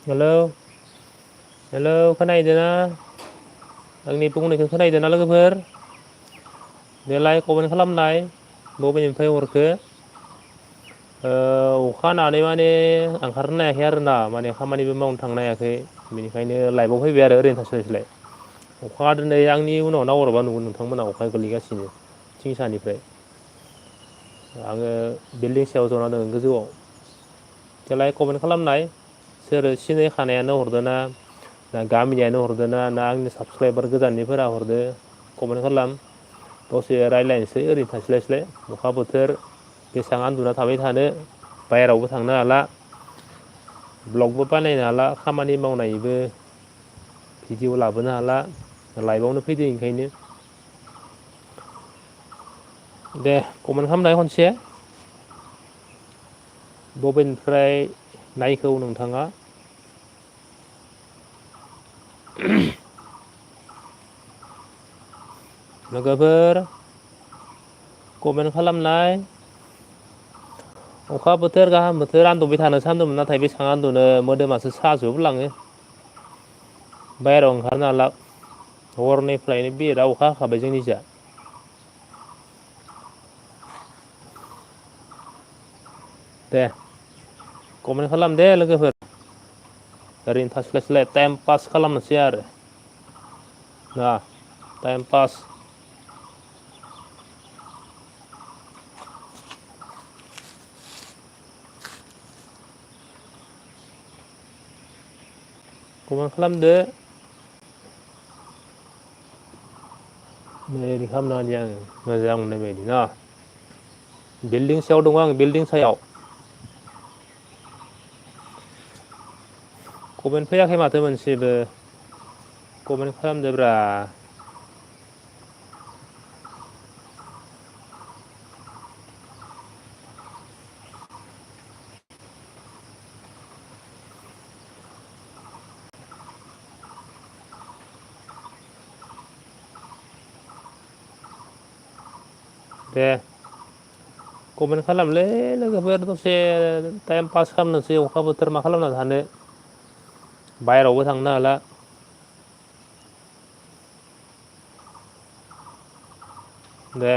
Hello hello खोनाहैदोना आंनि बुंनायखौ खोनाहैदोना लोगोफोर देलाय कमेन्ट खालामनाय बबेनिफ्राय हरखो अखा हानानै माने ओंखारनो हायाखै आरोना माने खामानिबो मावनो थांनो हायाखै बेनिखायनो लाइभआव फैबाय आरो ओरैनो थास्लाय स्लाय अखा दिनै आंनि उनाव नाहरबा नुगोन नोंथांमोना अखा गोलैगासिनो थिं सानिफ्राय आङो बिल्डिं सायाव जना दङ गोजौआव देलाय कमेन्ट खालामनाय सोर सिनायखानायानो हरदो ना गामिनियानो हरदो ना आंनि साबसक्राइबार गोजाननिफोरा हरदो कमेन्ट खालाम दसे रायज्लायनोसै ओरैनो थास्लाय स्लाय अखा बोथोर बेसेबां आनन्दुना थाबाय थानो बाहेरावबो थांनो हाला ब्लगबो बानायनो हाला खामानि मावनायबो भिडिअ लाबोनो हाला लाइभआवनो फैदो ओंखायनो दे कमेन्ट खालामनाय खनसे बबेनिफ्राय नायखौ नोंथाङा लोगोफोर कमेन्ट खालामनाय अखा बोथोर गाहाम बोथोर आनदुबाय थानो सानदोंमोन नाथाय बेसेबां आनदुनो मोदोमासो साजोबलाङो बाहेरायाव ओंखारनो हाला हरनिफ्रायनो बिराद अखा हाखाबाय जोंनि जा दे कमेन्ट खालाम दे लोगोफोर ओरैनो थास्लायस्लाय टाइम पास खालामनोसै आरो ना टाइम पास कमेन्ट खालामदो ओरै खालामना होनि आङो मोजां मोननाय बायदि ना बिल्डिं सायाव दङ आं बिल्डिं सायाव कमेन्ट फैयाखै माथो मोनसेबो कमेन्ट खालामदोब्रा दे कमेन्ट खालामलै लोगोफोर दसे टाइम पास खालामनोसै अखा बोथोर मा खालामना थानो बाहेरावबो थांनो हाला दे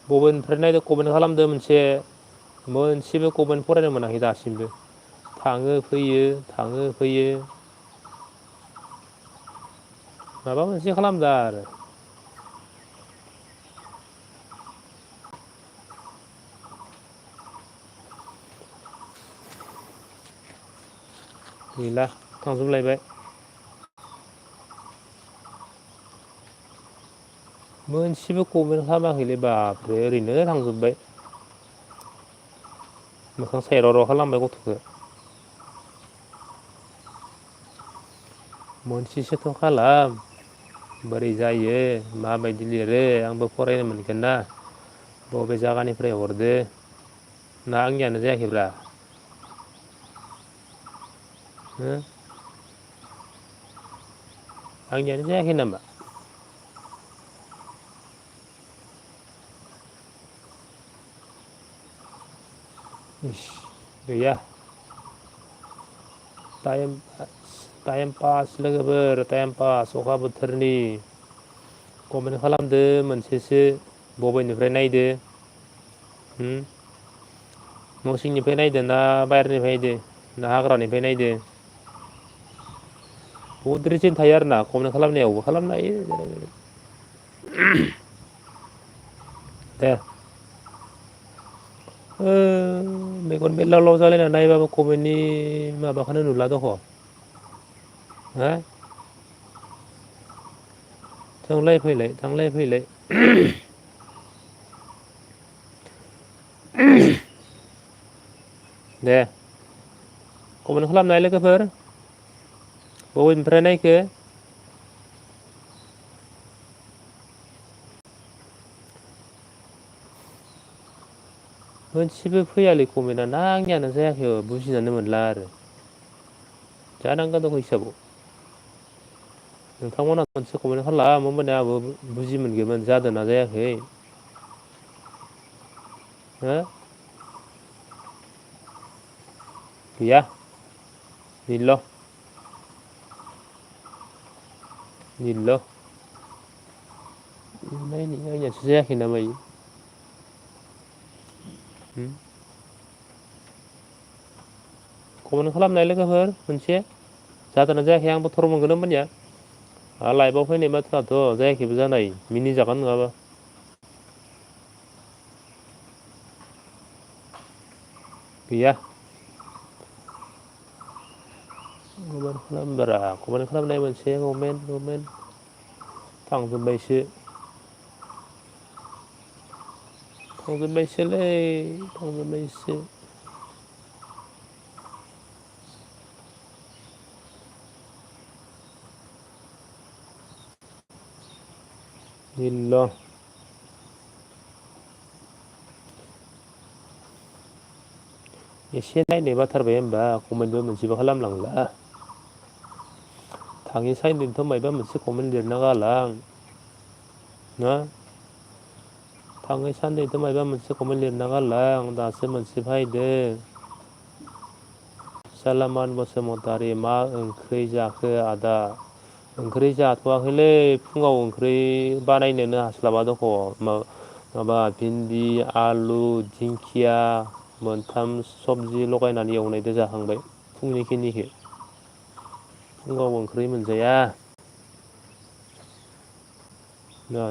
बबेनिफ्राय नायदो कमेन्ट खालामदो मोनसेबो कमेन्ट फरायनो मोनाखै दासिमबो थाङो फैयो थाङो फैयो माबा मोनसे खालामदो आरो गैला थांजोबलायबाय मोनसेबो कमेन्ट खालामाखैलै बाबरे ओरैनो थांजोब्बाय मोखां सायर' र' खालामबाय गथ'खौ मोनसेसोथ' खालाम बोरै जायो माबायदि लिरो आंबो फरायनो मोनगोन ना बबे जायगानिफ्राय हरदो ना आंनियानो जायाखैब्रा हो आंनियानो जायाखै नामा इस गैया टाइम पास लोगोफोर टाइम पास अखा बोथोरनि कमेन्ट खालामदो मोनसेसो बबेनिफ्राय नायदो न' सिंनिफ्राय नायदो ना बाहेरनिफ्राय नायदो ना हाग्रानिफ्राय नायदो बहुद रिजोन थायो आरो ना कमेन्ट खालामनायावबो खालामनो हायो दे मेगन बेरलाव लाव जालायना नायबाबो कमेन्टनि माबाखौनो नुला दख' हा थांलाय फैलाय दे कमेन्ट खालामनाय लोगोफोर बबेनिफ्राय नायखो मोनसेबो फैयालै कमेन्टआ ना आंनियानो जायाखै बुजिनानै मोनला आरो जानांगौ दख' हिसाबाव नोंथांमोना मोनसे कमेन्ट खालाम होमबानिया आंहाबो बुजि मोनगौमोन जादों ना जायाखै हो गैया लिरल' लिरल' नायनि आंनियासो जायाखै ना मायो कमेन्ट खालामनाय लोगोफोर मोनसे जादोंना जायाखै आंबो थर मोनगोन होमबानिया लाइभआव फैनाय माथ्राथ' जायाखैबो जानाय मिनिजागोन नङाबा गैया कमेन्ट खालामब्रा कमेन्ट खालामनाय मोनसे कमेन्ट थांजोब्बायसो थांजोब्बायसोलै थांजोब्बायसो लिरल' एसे नायनाय बाथारबाय होमबा कमेन्टबो मोनसेबो खालामलांला थाङि साइननिथ' मायबा मोनसे कमेन्ट लिरना गालां ना थाङै साननैथ' मायबा मोनसे कमेन्ट लिरना गालां दासो मोनसे फायदो सालामान बसुमतारी मा ओंख्रि जाखो आदा ओंख्रि जाथ'वाखैलै फुङाव ओंख्रि बानायनोनो हास्लाबा दख' माबा भिन्दि आलु दिंखिया मोनथाम सबजि लगायनानै एवनायदो जाखांबाय फुंनिखिनिखो फुङाव ओंख्रि मोनजाया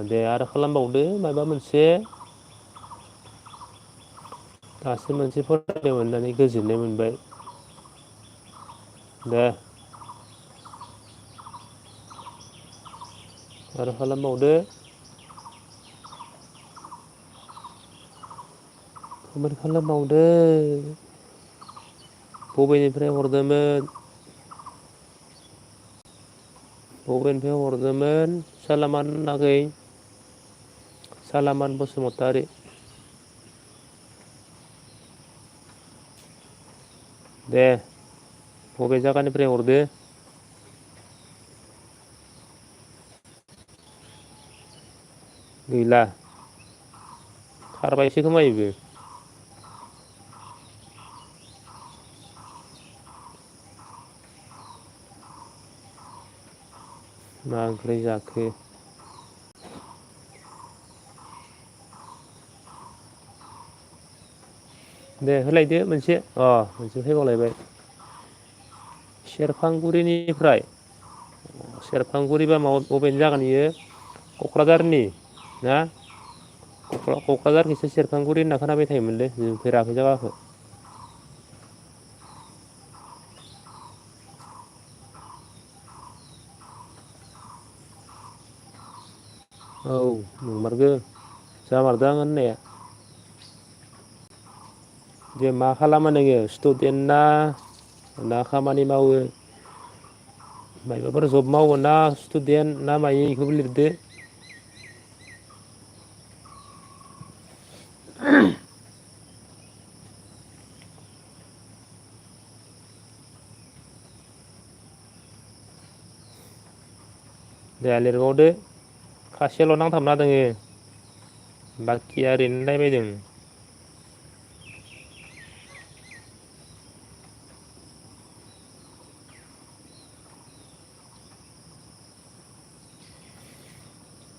दे आरो खालामबावदो माबा मोनसे दासो मोनसे फरायनो मोननानै गोजोननाय मोनबाय दे आरो खालामबावदो कमेन्ट खालामबावदो बबेनिफ्राय हरदोंमोन बबेनिफ्राय हरदोंमोन सालामान आगै सालामान बसुमतारी दे बबे जायगानिफ्राय हरदो गैला खारबायसो खोमा इबो मा ओंख्रि जाखो दे होलायदो मोनसे मोनसे फैबावलायबाय सेरफांगुरिनिफ्राय सेरफांगुरिबा बबेनि जागोन इयो क'क्राझारनि ना क'क्राझारनिसो सेरफांगुरि होनना खोनाबाय थायोमोनलै नुफेराखै जायगाखो औ नंमारगो जामारदों आं होननाया जे मा खालामो नोङो स्टुडेन्ट ना खामानि मावो मायबाफोर जब मावो ना स्टुडेन्ट ना मायो बेखौबो लिरदो दे लिरबावदो खासेल' नांथाबना दोङो बाखिया ओरैनो नायबायदों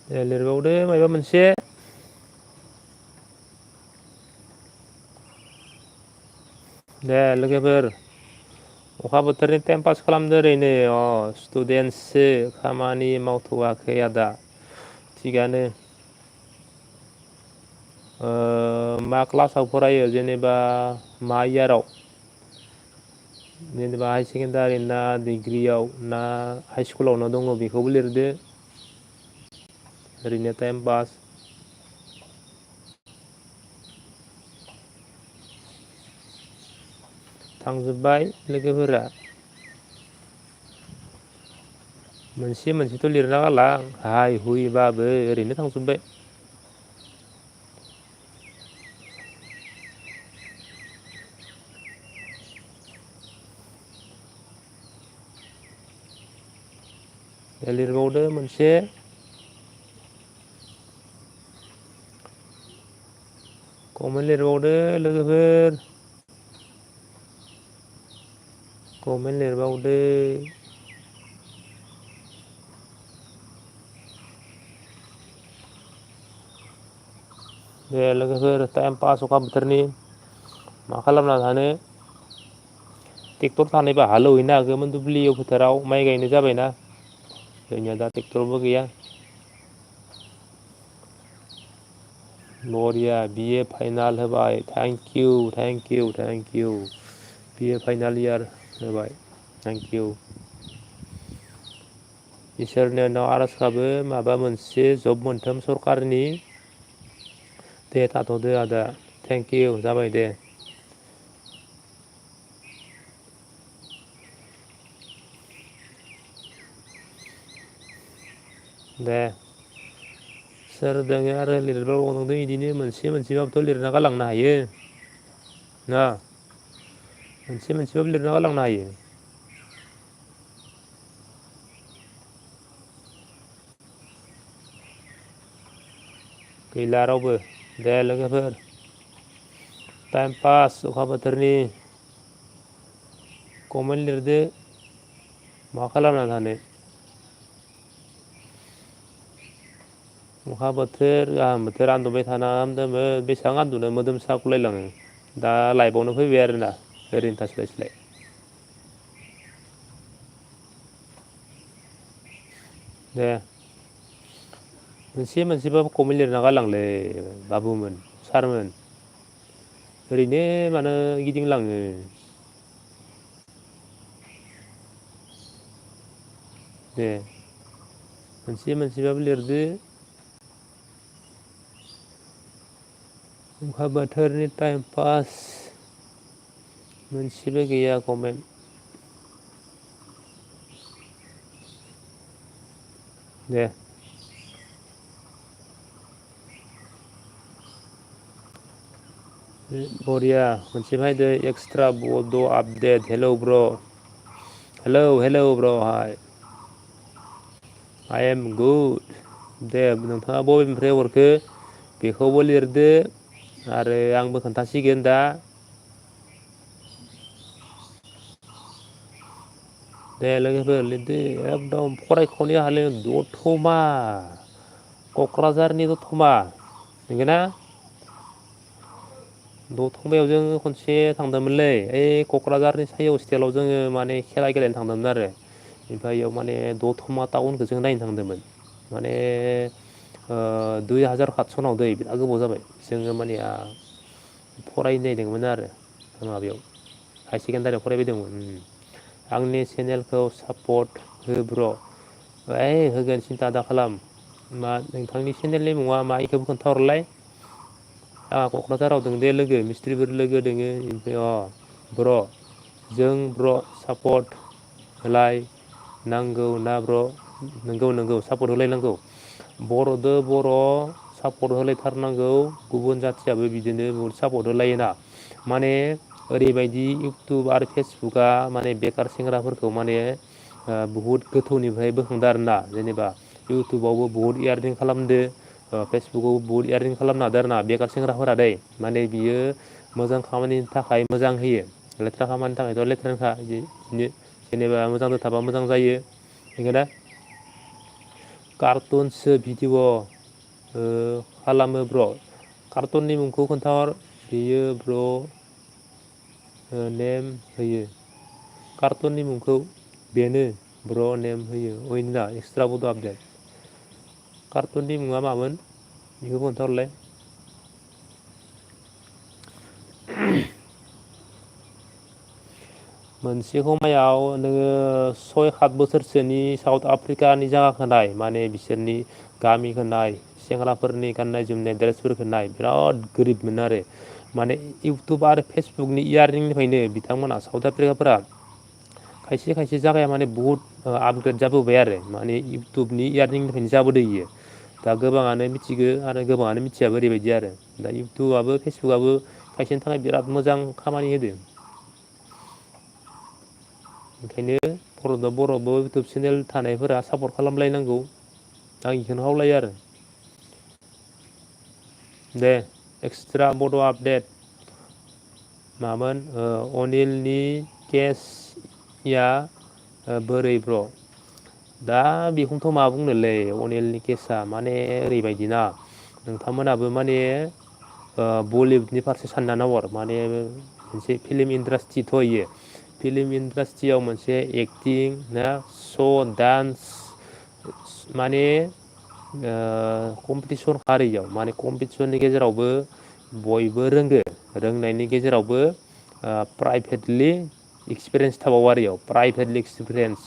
दे लिरबावदो मायबा मोनसे दे लोगोफोर अखा बोथोरनि टाइम पास खालामदो ओरैनो स्टुडेन्टसो खामानि मावथ'वाखै आदा थिगानो मा क्लासाव फरायो जेनेबा मा इयाराव जेनेबा हायार सेकेण्डारि ना डिग्रियाव ना हाइ स्कुलावनो दङ बेखौबो लिरदो ओरैनो टाइम पास थांजोब्बाय लोगोफोरा मोनसे मोनसेथ' लिरना गालां हाय हुयबाबो ओरैनो थांजोब्बाय लिरबावदो मोनसे कमेन्ट लिरबावदो लोगोफोर कमेन्ट लिरबावदो। दे लोगोफोर टाइम पास अखा बोथोरनि मा खालामना थानो ट्रेक्टर थानायबा हालेवहैनो हागौमोन दुब्लियाव फोथाराव माइ गायनो जाबायना जोंनिया दा ट्रेक्टरबो गैया। बरिया बिए फाइनाल होबाय thank you thank you thank you बिए फाइनाल इयार होबाय थेंक इउ। इसोरनि उनाव आरज गाबो माबा मोनसे जब मोनथों सरकारनि। दे थाथ'दो आदा थेंक इउ जाबाय दे। दे सोर दोङो आरो लिरबावनोदों बिदिनो मोनसे मोनसेबाबोथ' लिरना गालांनो हायो ना मोनसे मोनसेबाबो लिरना गालांनो हायो। गैला रावबो दे लोगोफोर टाइम पास अखा बोथोरनि कमेन्ट लिरदो मा खालामना थानो। अखा बोथोर गाहाम बोथोर आनदुबाय थाना हामदोंमोन बेसेबां आनदुनो मोदोम सागुलायलाङो। दा लाइफआवनो फैबाय आरोना ओरैनो थास्लायस्लाय। दे मोनसे मोनसेबाबो कमेन्ट लिरना गालांलै बाबुमोन सारमोन। ओरैनो मानो गिदिंलाङो। दे मोनसे मोनसेबाबो लिरदो। अखा बोथोरनि टाइम पास मोनसेबो गैया कमेन्ट। दे बरिया मोनसे फायदो एक्सट्रा बड' आपडेट हेलौ ब्र' हेलौ हेलौ ब्र' हाय आइ एम गुड दे नोंथाङा बबेनिफ्राय हरखो बेखौबो लिरदो आरो आंबो खोन्थासिगोन दा। दे लोगोफोर लिरदो एकदम फरायख'नो हालै दतमा क'क्राझारनि दतमा नंगौना दतमायाव जोङो खनसे थांदोंमोनलै ओइ क'क्राझारनि साइ हस्टेलाव जोङो माने खेला गेलेनो थांदोंमोन आरो ओमफ्राय बेयाव माने दतमा टाउनखौ जों नायनो थांदोंमोन माने 2007 दै बिराद गोबाव जाबाय जोङो मानेया फरायनो नागिरदोंमोन आरो माबायाव हायार सेकेण्डारियाव फरायबायदोंमोन आंनि चेनेलखौ सापर्ट हो ब्र' ओइ होगोन सिन्था दा खालाम मा नोंथांनि चेनेलनि मुङा मा बेखौबो खोन्थाहरलाय आंहा क'क्राझाराव दं दे लोगो मिस्ट्रिफोर लोगो दोङो ओमफ्राय ब्र' जों ब्र' सापर्ट होलाय नांगौ ना ब्र' नंगौ नंगौ सापर्ट होलायनांगौ बर'दो बर' सापर्ट होलायथारनांगौ गुबुन जाथियाबो बिदिनो बहुद सापर्ट होलायोना माने ओरैबायदि इउटुब आरो फेसबुकआ माने बेखार सेंग्राफोरखौ माने बुहुद गोथौनिफ्राय बोखांदो आरोना जेनेबा इउटुबावबो बुहुद इयारनिं खालामदो फेसबुकावबो बुहुद इयारनिं खालामनो हादों आरो ना बेखार सेंग्राफोरा दै माने बियो मोजां खामानिनि थाखाय मोजां होयो लेथ्रा खामानिनि थाखायथ' लेथ्राखा बिदिनो जेनेबा मोजांजों थाबा मोजां जायो नंगौना कार्टुनसो भिडिअ खालामो ब्र' कार्टुननि मुंखौ खोन्थाहर बेयो ब्र' नेम होयो कार्टुननि मुंखौ बेनो ब्र' नेम होयो अइना एक्सट्रा बड' आपडेट कार्टुननि मुङा मामोन बेखौ खोन्थाहरलाय मोनसे समायाव नोङो 6-7 बोसोरसोनि साउथ आफ्रिकानि जायगाखौ नाय माने बिसोरनि गामिखौ नाय सेंग्राफोरनि गाननाय जोमनाय ड्रेसफोरखौ नाय बिराद गोरिबमोन आरो माने इउटुब आरो फेसबुकनि इयारनिंनिफ्रायनो बिथांमोना साउथ आफ्रिकाफोरा खायसे खायसे जागाया माने बुहुत आपग्रेड जाबोबाय आरो माने इउटुबनि इयारनिंनिफ्रायनो जाबोदों इयो दा गोबाङानो मिथिगौ आरो गोबाङानो मिथियाबो ओरैबायदि आरो दा इउटुबाबो फेसबुकआबो खायसेनि थाखाय बिराद मोजां खामानि होदों ओंखायनो बर'बो इउटुब चेनेल थानायफोरा सापर्ट खालामलायनांगौ आं बेखौनो खावलायो आरो दे एक्सट्रा बड' आपडेट मामोन अनिलनि केस खामानिया बोरै ब्र' दा बेखौथ' मा बुंनोलै अनिलनि केसा माने ओरैबायदिना नोंथांमोनाबो माने बलिउडनि फारसे सानना नाहर माने मोनसे फिल्म इन्डास्ट्रिथ' इयो फिल्म इन्डास्ट्रियाव मोनसे एक्टिं ना स' डान्स माने कम्पिटिसन खारियाव माने कम्पिटिसननि गेजेरावबो बयबो रोंगो रोंनायनि गेजेरावबो प्राइभेटलि एक्सपिरियेन्स थाबावो आरो इयाव प्राइभेटलि एक्सपिरियेन्स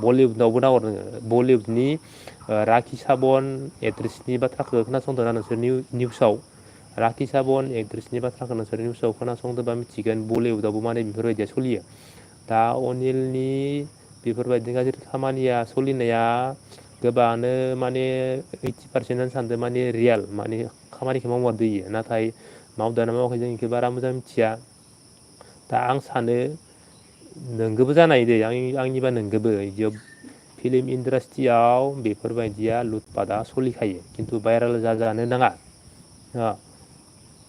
बलिउडनावबो नाहर नोङो बलिउडनि राखि साबन एक्ट्रिसनि बाथ्राखौ खोनासंदोंना नोंसोर निउसाव राखि साबन एक्ट्रिसनि बाथ्राखौ नोंसोर निउसाव खोनासंदोंबा मिथिगोन बलिउडआवबो माने बेफोरबायदिया सोलियो दा अनिलनि बेफोरबायदि गाज्रि खामानिया सोलिनाया गोबाङानो माने 80% सानदों माने रियेल माने खामानिखौ मावमारदो इयो नाथाय मावदोना मावाखै जों इखौ बारा मोजां मिथिया दा आं सानो नोंगोबो जानाय दे आंनिबा नोंगोबो बिदियाव फिल्म इन्डास्ट्रियाव बेफोरबायदिया लुटपाटआ सोलिखायो खिन्थु भाइरेल जानो नाङा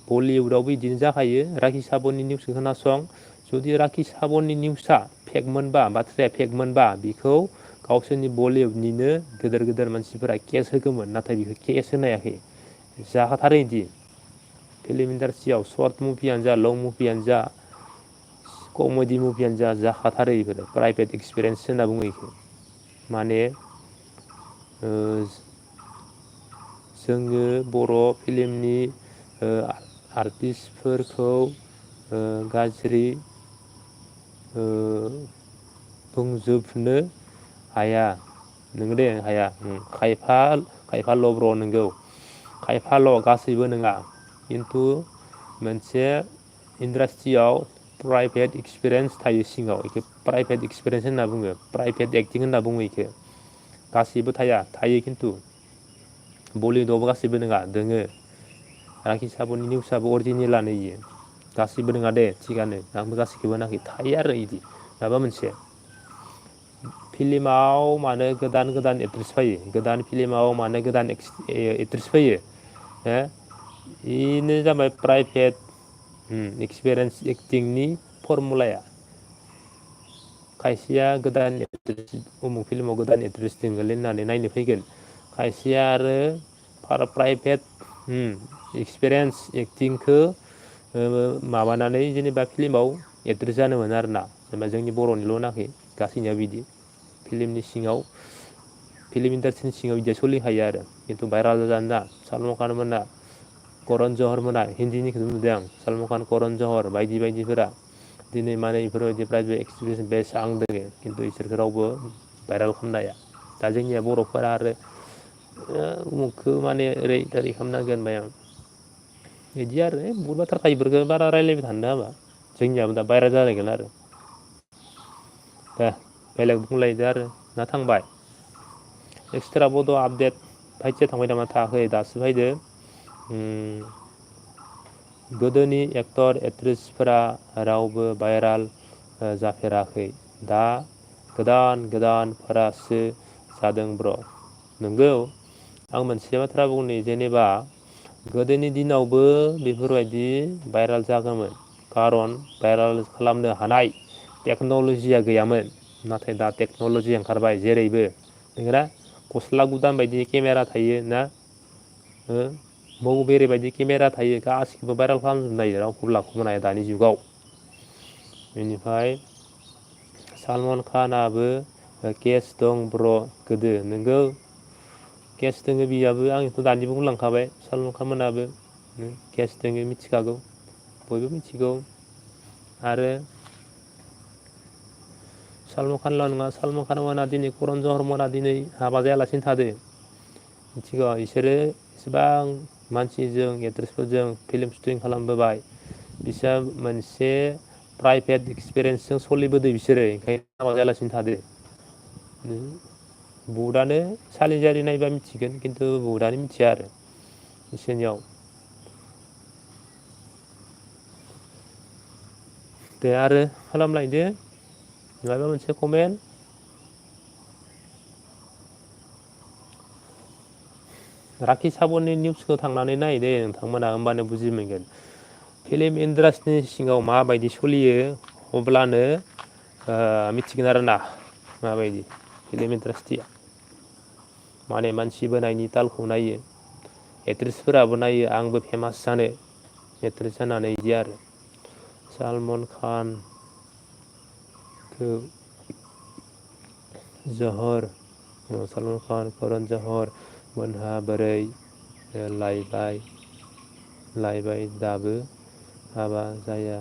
बलिउडआवबो बिदिनो जाखायो राखि साबननि निउसखौ खोनासं जुदि राखि साबननि निउसआ फेकमोनबा बाथ्राया फेकमोनबा बेखौ गावसोरनि बलिउडनिनो गेदेर गेदेर मानसिफोरा केस होगौमोन नाथाय बेखौ केस होनो हायाखै जाखाथारो बिदि फिल्म इन्डास्ट्रियाव सर्ट मुभियानो जा लं मुभियानो जा कमेडि मुभियानो जाखाथारो बेफोरो प्राइभेट एक्सपिरियेन्स होनना बुङो बेखौ माने जोङो बर' फिल्मनि आर्टिस्टफोरखौ गाज्रि बुंजोबनो हाया नोङो दे हाया खायफाल' ब्र' नोंगौ खायफाल' गासैबो नङा खिन्थु मोनसे इन्डास्ट्रियाव प्राइभेट एक्सपिरियेन्स थायो सिङाव बेखौ प्राइभेट एक्सपिरियेन्स होनना बुङो प्राइभेट एक्टिं होनना बुङो बेखौ गासैबो थायो खिन्थु बलिउडआवबो गासैबो नङा दोङो राखि साबननि निउसआबो अरिजिनेलानो इयो गासैबो नङा दे थिगानो आंबो गासैखौबो होनाखै थायो आरो बिदि माबा मोनसे फिल्माव मानो गोदान गोदान एक्ट्रिस फैयो गोदान फिल्माव मानो गोदान एक्ट्रिस फैयो बेनो जाबाय प्राइभेट एक्सपिरियेन्स एक्टिंनि फरमुलाया खायसेया गोदान उमुक फिल्माव गोदान एक्ट्रिस दङलै होननानै नायनो फैगोन खायसेया आरो प्राइभेट एक्सपिरियेन्स एक्टिंखौ माबानानै जेनेबा फिल्माव एक्ट्रिस जानो मोनो आरोना जेनेबा जोंनि बर'निल' होनाखै गासैनियाबो बिदि फिल्मनि सिङाव फिल्म इन्डास्ट्रिनि सिङाव बिदिया सोलिखायो आरो खिन्थु भाइरेल जानो ना सलमान खान मोना करन जहर मोना हिन्दीनिखौ नुदों आं सलमान खान करन जहर बायदि बायदिफोरा दिनै माने बेफोरबायदि प्राइभेट एक्सपिरियेन्स बेस आं दोङो खिन्थु इसोरखौ रावबो भाइरेल खालामनो हाया दा जोंनिया बर'फोरा आरो उमुखखौ माने ओरै खालामनांगोन होनबाय आं बिदि आरो बहुद बाथ्रा बेफोरखौ बारा रायज्लायबाय थानो हामा जोंनियाबो दा भाइरेल जालायगोन आरो दे बेलेग बुंलायदो आरो ना थांबाय एक्सट्रा बड' आपडेट फाइथिया थांबाय नामा थाङाखै दासो फैदो गोदोनि एक्टर एक्ट्रिसफोरा रावबो भाइरेल जाफेराखै दा गोदान गोदानफोरासो जादों ब्र' नंगौ आं मोनसे बाथ्रा बुंनि जेनेबा गोदोनि दिनावबो बेफोरबायदि भाइरेल जागौमोन खारन भाइरेल खालामनो हानाय टेक्न'लजिया गैयामोन नाथाय दा टेक्न'लजि ओंखारबाय जेरैबो नोंगोना गस्ला गुदाम बायदि केमेरा थायो ना मौ बेरे बायदि केमेरा थायो गासिखौबो भाइरेल खालामजोबनो हायो रावखौबो लाखुमानो हाया दानि जुगाव बेनिफ्राय सलमान खानाबो केस दं ब्र' गोदो नोंगौ केस दोङो बियाबो आंथ' दानिबो बुंलांखाबाय सलमान खान मोनाबो केस दोङो मिथिखागौ बयबो मिथिगौ आरो सलमान खानल' नङा सलमान खान मोना दिनै करन जहर मोना दिनै हाबा जायालासिनो थादो मिथिगौ बिसोरो एसेबां मानसिजों एक्ट्रिसफोरजों फिल्म सुटिं खालामबोबाय बिसोर मोनसे प्राइभेट एक्सपिरियेन्सजों सोलिबोदों बिसोरो ओंखायनो हाबा जायालासिनो थादो बहुदआनो सालि जारि नायबा मिथिगोन खिन्थु बहुदआनो मिथिया आरो बिसोरनियाव दे आरो खालामलायदो माबा मोनसे कमेन्ट राखि साबननि निउसखौ थांनानै नायदे नोंथांमोना होमबानो बुजि मोनगोन फिल्म इन्डास्ट्रिनि सिङाव माबायदि सोलियो अब्लानो मिथिगोन आरोना माबायदि फिल्म इन्डास्ट्रिया माने मानसि बोनायनि तालखौ नायो एक्ट्रिसफोराबो नायो आंबो फेमास जानो एक्ट्रिस जानानै इदि आरो सलमान खानखौ जहर सलमान खान करन जहर मोनहा बोरै लायबाय दाबो हाबा जाया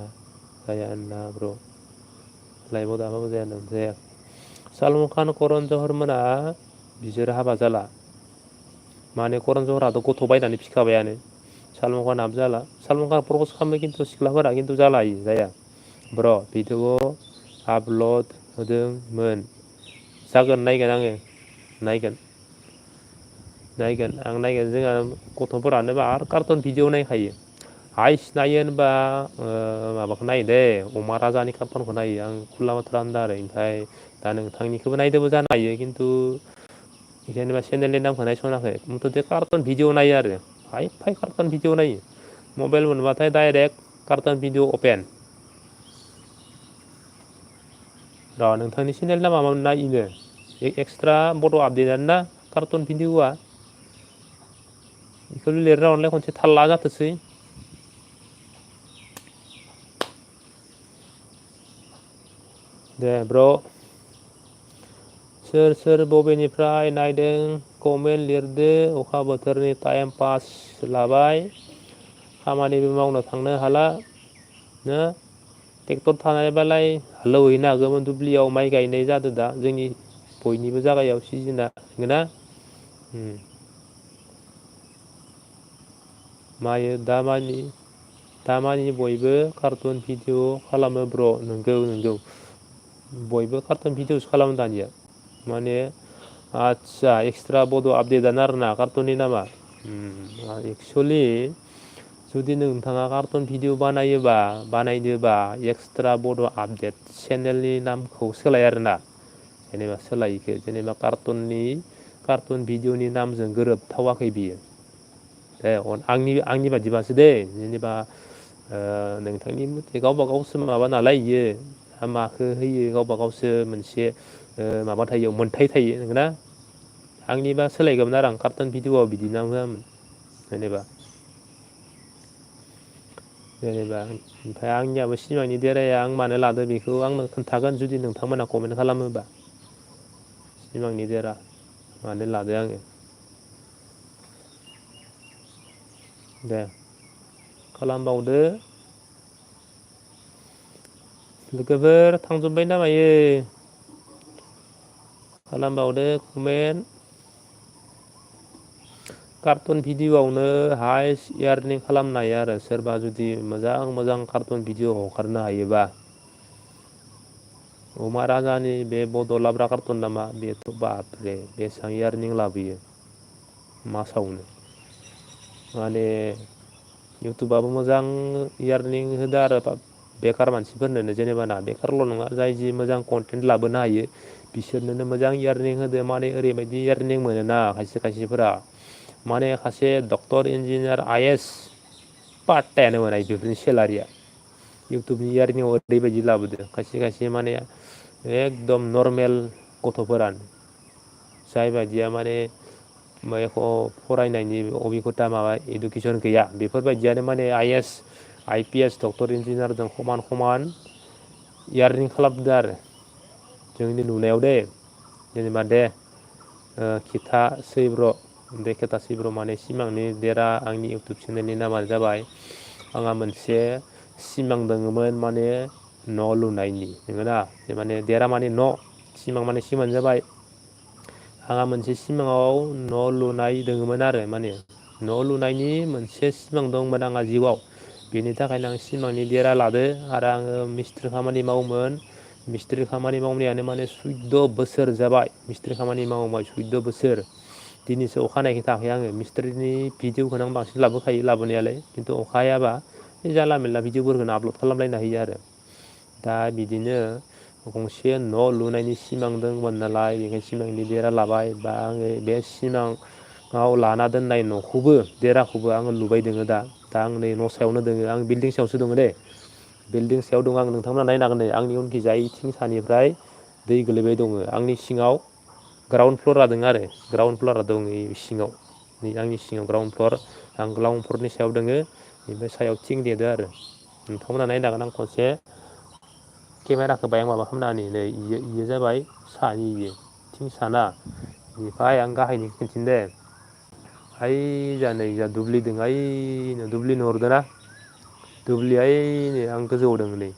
होनना ब्र' लाइफआव दाबो जाया होनदों जायाखै सलमान खान करन जहर मोना बिसोरो हाबा जाला माने करन जहराथ' गथ' बायनानै फिखाबायानो सलमान खानाबो जाला सलमान खान प्रपस खालामो खिन्थु सिख्लाफोरा खिन्थु जाला इयो जाया ब्र' भिडिअ आपल'ड होदोंमोन जागोन नायगोन आङो नायगोन आं नायगोन जोंहा गथ'फोरानो आरो कार्टुन भिडिअ नायखायो हाइस नायो होनबा माबाखौ नायो दे अमा राजानि कार्टुनखौ नायो आं खुला बाथ्रा होनदों आरो ओमफ्राय दा नोंथांनिखौबो नायदोंबो जानो हायो खिन्थु जेनेबा चेनेलनि नामखौ नायसनाखै मथथे कार्टुन भिडिअ नायो आरो हाइ फाइ कार्टुन भिडिअ नायो मबाइल मोनबाथाय डाइरेक्ट कार्टुन भिडिअ अपेन र' नोंथांनि चेनेल नामा मामोन ना इनो एक्सट्रा बड' आपडेटआनो ना कार्टुन भिडिअआ बेखौनो लिरना हरलाय खनसे थालला जाथोंसै दे ब्र' सोर बबेनिफ्राय नायदों कमेन्ट लिरदो अखा बोथोरनि टाइम पास लाबाय खामानिबो मावनो थांनो हाला नो ट्रेक्टर थानायबालाय हालेवहैनो हागौमोन दुब्लियाव माइ गायनाय जादों दा जोंनि बयनिबो जागायाव सिजोनआ नंगौना दामानि बयबो कार्टुन भिडिअ खालामो ब्र' नंगौ बयबो कार्टुन भिडिअसो खालामो दानिया माने आदसा एक्सट्रा बड' आपडेटआनो आरोना कार्टुननि नामा एक्सुवेलि जुदि नोंथाङा कार्टुन भिडिअ बानायनोबा एक्सट्रा बड' आपडेट चेनेलनि नामखौ सोलाय आरोना जेनेबा सोलायखो जेनेबा कार्टुन भिडिअनि नामजों गोरोबथावाखै बियो दे आंनि बादिबासो दे जेनेबा नोंथांनि मथे गावबा गावसो माबा नालाय इयो माखौ होयो गावबा गावसो मोनसे माबा थायो मोनथाय थायो नंगौना आंनिबा सोलायगौमोन आरो आं कार्टुन भिडिअआव बिदि नाम होआमोन जेनेबा ओमफ्राय आंनियाबो सिमांनि देराया आं मानो लादो बेखौ आंनो खोन्थागोन जुदि नोंथांमोना कमेन्ट खालामोबा सिमांनि देरा मानो लादो आङो दे खालामबावदो लोगोफोर थांजोब्बाय ना मायो खालामबावदो कमेन्ट कार्टुन भिडिअ'आवनो हाइस्ट यारनिं खालामनो हायो आरो सोरबा जुदि मोजां कार्टुन भिडिअ' हगारनो हायोबा अमा राजानि बे बड' लाब्रा कार्टुन नामा बेथ' बाबरे बेसेबां यारनिं लाबोयो मासावनो माने इउटुबाबो मोजां यारनिं होदो आरो बेखार मानसिफोरनोनो जेनेबा ना बेखारल' नङा जाय जि मोजां कन्टेन्ट लाबोनो हायो बिसोरनोनो मोजां यारनिं होदो माने ओरैबायदि यारनिं मोनोना खायसेफोरा माने सासे डक्टर इन्जिनियार आइ एस पात्तायानो मोना बेफोरनि सेलारिया इउटुबनि यारनिंआव ओरैबायदि लाबोदो खायसे माने एकदम नर्मेल गथ'फोरानो जाय बायदिया माने एख' फरायनायनि अबिगथा माबा इडुकेसन गैया बेफोरबायदियानो माने आइ पि एस डक्टर इन्जिनियारजों समान यारनिं खालामदो आरो जोंनि नुनायाव दे जेनेबा दे खिथासैब्र' दे खोथासैब्र' माने सिमांनि देरा आंनि इउटुब चेनेलनि नामानो जाबाय आंहा मोनसे सिमां दोङोमोन माने न' लुनायनि नंगौना माने देरा माने न' सिमां माने सिमानो जाबाय आंहा मोनसे सिमाङाव न' लुनाय दोङोमोन आरो माने न' लुनायनि मोनसे सिमां दंमोन आंहा जिउआव बेनि थाखायनो आं सिमांनि देरा लादो आरो आङो मिस्ट्रि खामानि मावोमोन मिस्ट्रि खामानि मावनायानो माने 14 बोसोर जाबाय मिस्ट्रि खामानि मावबाय 14 बोसोर दिनैसो अखानायैखो थाङाखै आङो मिस्ट्रिनि भिडिअखौनो आं बांसिन लाबोखायो लाबोनायालाय खिन्थु अखा हायाबा जानला मेनला भिडिअफोरखौनो आपल'ड खालामलायना होयो आरो दा बिदिनो गंसे न' लुनायनि सिमां दंमोन नालाय बेखायनो सिमांनि देरा लाबाय बा आङो बे सिमाङाव लाना दोननाय न'खौबो देराखौबो आङो लुबाय दोङो दा आं नै न' सायावनो दोङो आं बिल्डिं सायावसो दङ दे बिल्डिं सायाव दं आं नोंथांमोना नायनो हागोन नै आंनि उनखिजाय थिं सानिफ्राय दै गोलैबाय दङ आंनि सिङाव ग्राउन्ड फ्लरा दङ आरो ग्राउन्ड फ्लरा दङ सिङाव नै आंनि सिङाव ग्राउन्ड फ्लर आं ग्राउन्ड फ्लरनि सायाव दोङो बेनिफ्राय सायाव थिं देदो आरो नोंथांमोनहा नायनो हागोन आं खनसे केमेराखौ बायाव माबा खालामना होनि नै इयो जाबाय सानि इयो थिं साना बेनिफ्राय आं गाहायनि खिन्थिनो दे ओइ जा नै जा दुब्लि दं ओइ दुब्लि नुहुरदों ना दुब्लि ओइनै आं गोजौआव दङ नै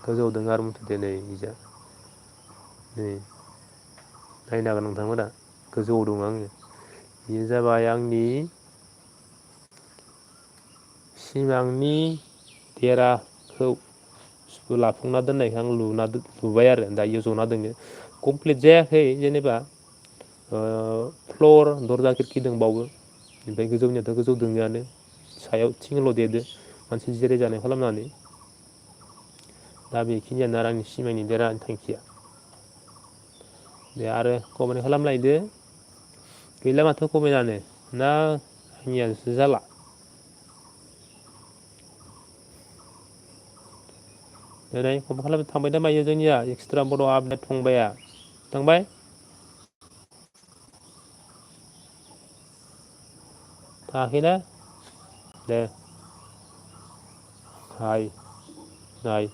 गोजौआव दङ आरो मुथुथे नै इजा नै नायनो हागोन नोंथांमोना गोजौआव दङ आङो बेयो जाबाय आंनि सिमांनि देराखौ लाफुंना दोननायखौ आं लुबाय आरो दा इयाव जना दोङो कमप्लिट जायाखै जेनेबा फ्लर दरजा खिरखि दंबावो ओमफ्राय गोजौनियाथ' गोजौ दोङोआनो सायाव थिंल' देदो मानसि जिराय जानाय खालामनानै दा बेखिनियानो आरो आंनि सिमांनि देरानि थांखिया दे आरो कमेन्ट खालामलायदो गैला माथो कमेन्टआनो ना आंनियासो जाला दिनै कमेन्ट खालामनो थांबाय दा मायो जोंनिया एक्सट्रा बड' आपडेट फंबाया थांबाय थाङाखैना दे हाय नाय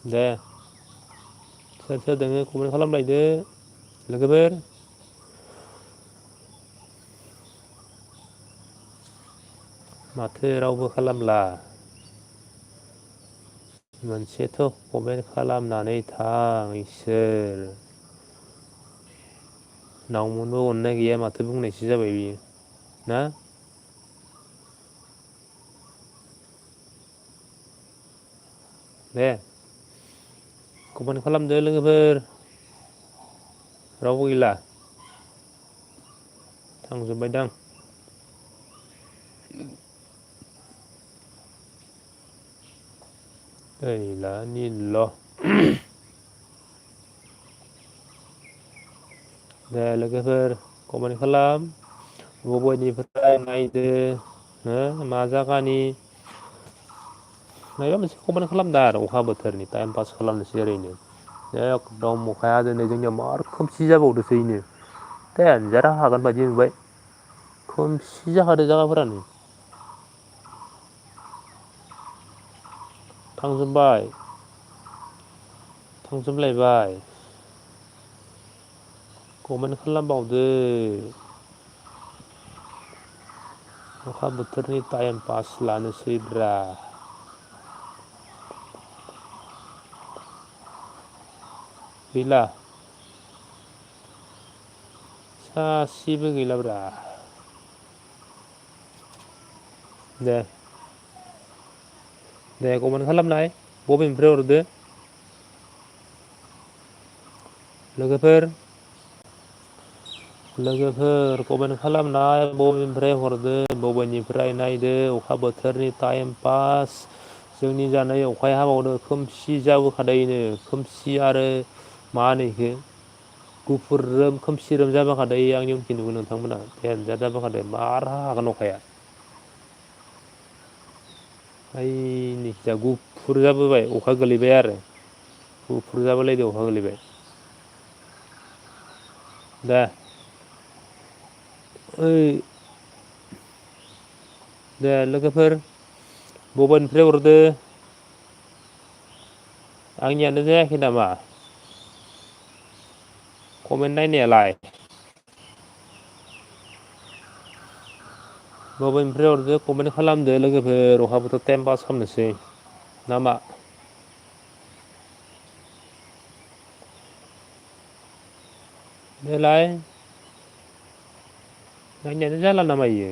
दे सोर सोर दोङो कमेन्ट खालामलायदो लोगोफोर माथो रावबो खालामला मोनसेथ' कमेन्ट खालामनानै थां इसोर नावमोनबो अननाय गैया माथो बुंनायसो जाबाय बियो ना दे कमेन्ट खालामदो लोगोफोर रावबो गैला थांजोबबायदां गैला निल दे लोगोफोर कमेन्ट खालाम बबेनिफ्राय नायदो हो मा जागानि माबा मोनसे कमेन्ट खालामदा आरो अखा बोथोरनि टाइम पास खालामनोसै ओरैनो एकदम अखाया दिनै जोंनियाव मार खोमसि जाबावदोसो एनो देनजार हागोन बायदि नुबाय खोमसि जाखादो जायगाफोरानो थांजोब्बाय थांजोबलायबाय कमेन्ट खालामबावदो अखा बोथोरनि टाइम पास लानोसैब्रा गैला सासेबो गैलाब्रा दे दे कमेन्ट खालामनाय बबेनिफ्राय हरदो लोगोफोर लोगोफोर कमेन्ट खालामनाय बबेनिफ्राय हरदो बबेनिफ्राय नायदो अखा बोथोरनि टाइम पास जोंनि जानाय अखाया हाबावदों खोमसि जाबोखादों खोमसि आरो मा होनो इखो गुफुररोम खोमसिरोम जाबोखादों आंनि उनखि नुगो नोंथांमोना देनजार जाबोखादों मार हागोन अखाया ओइनिखिजा गुफुर जाबोबाय अखा गोलैबाय आरो गुफुर जाबोलायदों अखा गोलैबाय दे ओइ दे लोगोफोर बबेनिफ्राय हरदो आंनियानो जायाखै नामा कमेन्ट नायनायालाय बबेनिफ्राय हरदो कमेन्ट खालामदो लोगोफोर अखाबोथ' टाइम पास खालामनोसै नामा देलाय नायनायानो जाला नामा इयो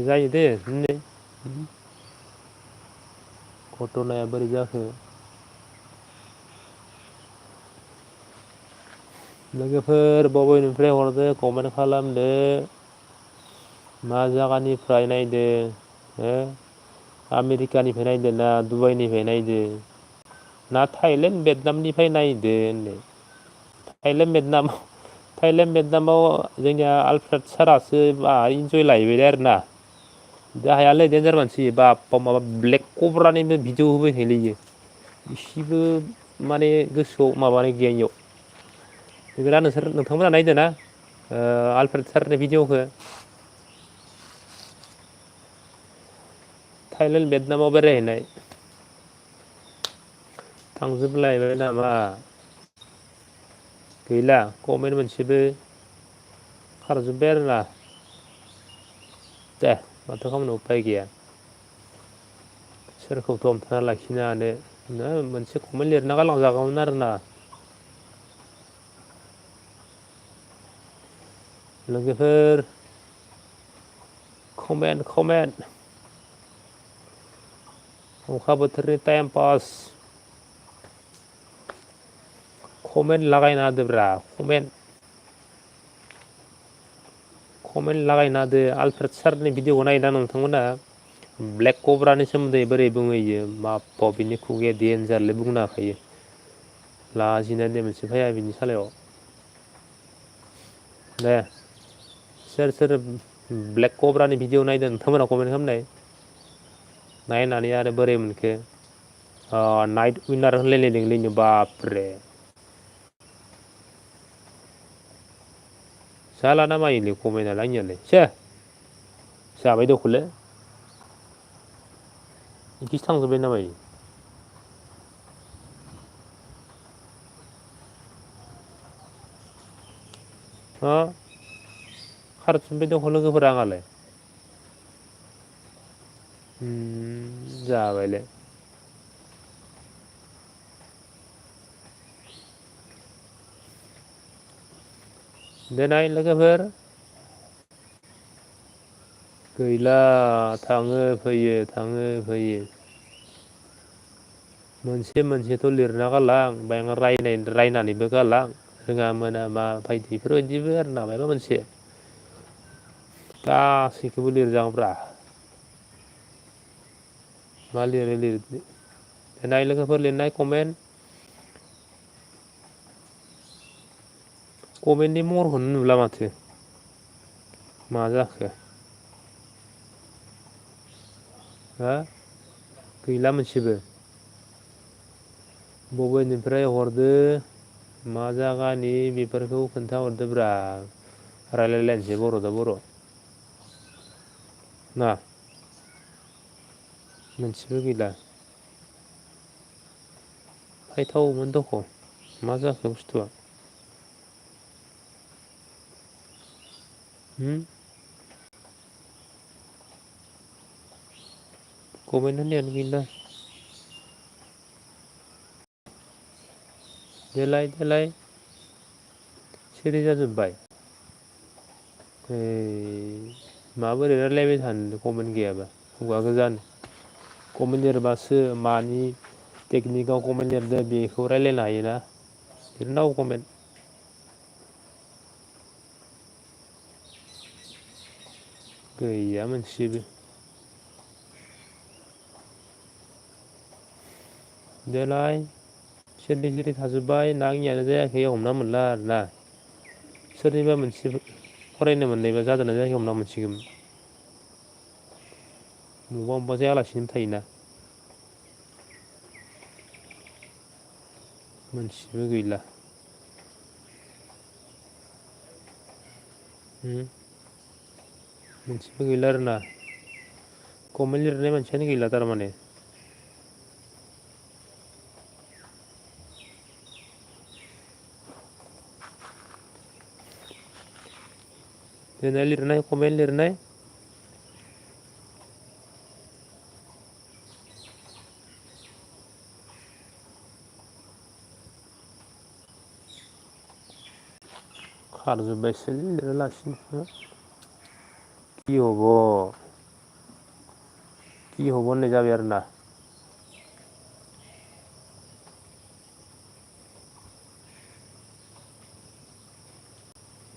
जायो दे दिनै घटनाया बोरै जाखो लोगोफोर बबेनिफ्राय हरदो कमेन्ट खालामदो मा जायगानिफ्राय नायदो हो आमेरिकानिफ्राय नायदो ना डुबाइनिफ्राय नायदो ना थाइलेण्ड भियेटनामनिफ्राय नायदो होनदो थाइलेण्ड भियेटनाम थाइलेण्ड भियेटनामाव जोंनिया आलफ्रेड सारासो इन्जय लाहैबाय आरोना दा हायालै देन्जार मानसि बाब माबा ब्लेक कब्रानिनो भिडिअ होबाय थायोलै इयो इसेबो माने गोसोआव माबानाय गैया इयाव दा नोंथांमोनहा नायदों ना आलफ्रेड सारनि भिडिअखौ थाइलेण्ड भियेटनामाव बेरायहैनाय थांजोबलायबाय नामा गैला कमेन्ट मोनसेबो खारजोब्बाय आरोना दे माथो खालामनो उफाय गैया सोरखौथ' हमथाना लाखिनो हानो मोनसे कमेन्ट लिरना गालांजागौमोन आरोना लोगोफोर कमेन्ट अखा बोथोरनि टाइम पास कमेन्ट लागायना होदोब्रा कमेन्ट लागायना होदो आलफ्रेड सारनि भिडिअखौ नायोना नोंथांमोना ब्लेक कब्रानि सोमोन्दै बोरै बुंहैयो बाब बिनि खुगाया देनजारलै बुंनो हाखायो लाजिनाय होननाय मोनसे फैया बिनि सालायाव दे सोर सोर ब्लेक कब्रानि भिडिअ नायदों नोंथांमोना कमेन्ट खालामनाय नायनानै आरो बोरै मोनखो नाइट उइनार होनलायलायदोंलै बापरे जाला ना मायोलै कमेन्टआलाय आंनियालाय जाबाय दखलै इखिसो थांजोब्बाय नामा इयो हा खारजोब्बाय दख लोगोफोरा आंहालाय जाबायलै देनाय लोगोफोर गैला थाङो फैयो मोनसे मोनसेथ' लिरना गालां बाय रायनानैबो गालां रोङा मोना मा बायदि बेफोरबायदिबो आरो ना माबा मोनसे गासैखौबो लिरजागोनब्रा मा लिरो लिरदो नाय लोगोफोर लिरनाय कमेन्ट कमेन्टनि महरखौनो नुला माथो मा जाखो हा गैला मोनसेबो बबेनिफ्राय हरदो मा जागानि बेफोरखौ खोन्थाहरदोब्रा रायलायलायनोसै बर'जों बर' ना मोनसेबो गैला फैथावौमोन दख' मा जाखो बुस्थुआ कमेन्ट होननायानो गैला देलाय सिरि जाजोब्बाय माबोरै रायलायबाय थानो कमेन्ट गैयाबा खुगा गोजानो कमेन्ट लिरबासो मानि टेकनिकआव कमेन्ट लिरदो बेखौ रायलायनो हायोना लिरनांगौ कमेन्ट गैया मोनसेबो देलाय सिरि थाजोब्बाय नाङियानो जायाखै हमना मोनला आरोना सोरनिबा मोनसे फरायनो मोननायबा जादोंना जायाखै हमना मोनसिगौमोन मबा जायालासिनो थायोना मोनसेबो गैला मोनसेबो गैला आरोना कमेन्ट लिरनाय मानसियानो गैला थारमाने लिरनाय कमेन्ट लिरनाय खारजोब्बायसोलै लिरालासिनो कि हब होननाय जाबाय आरोना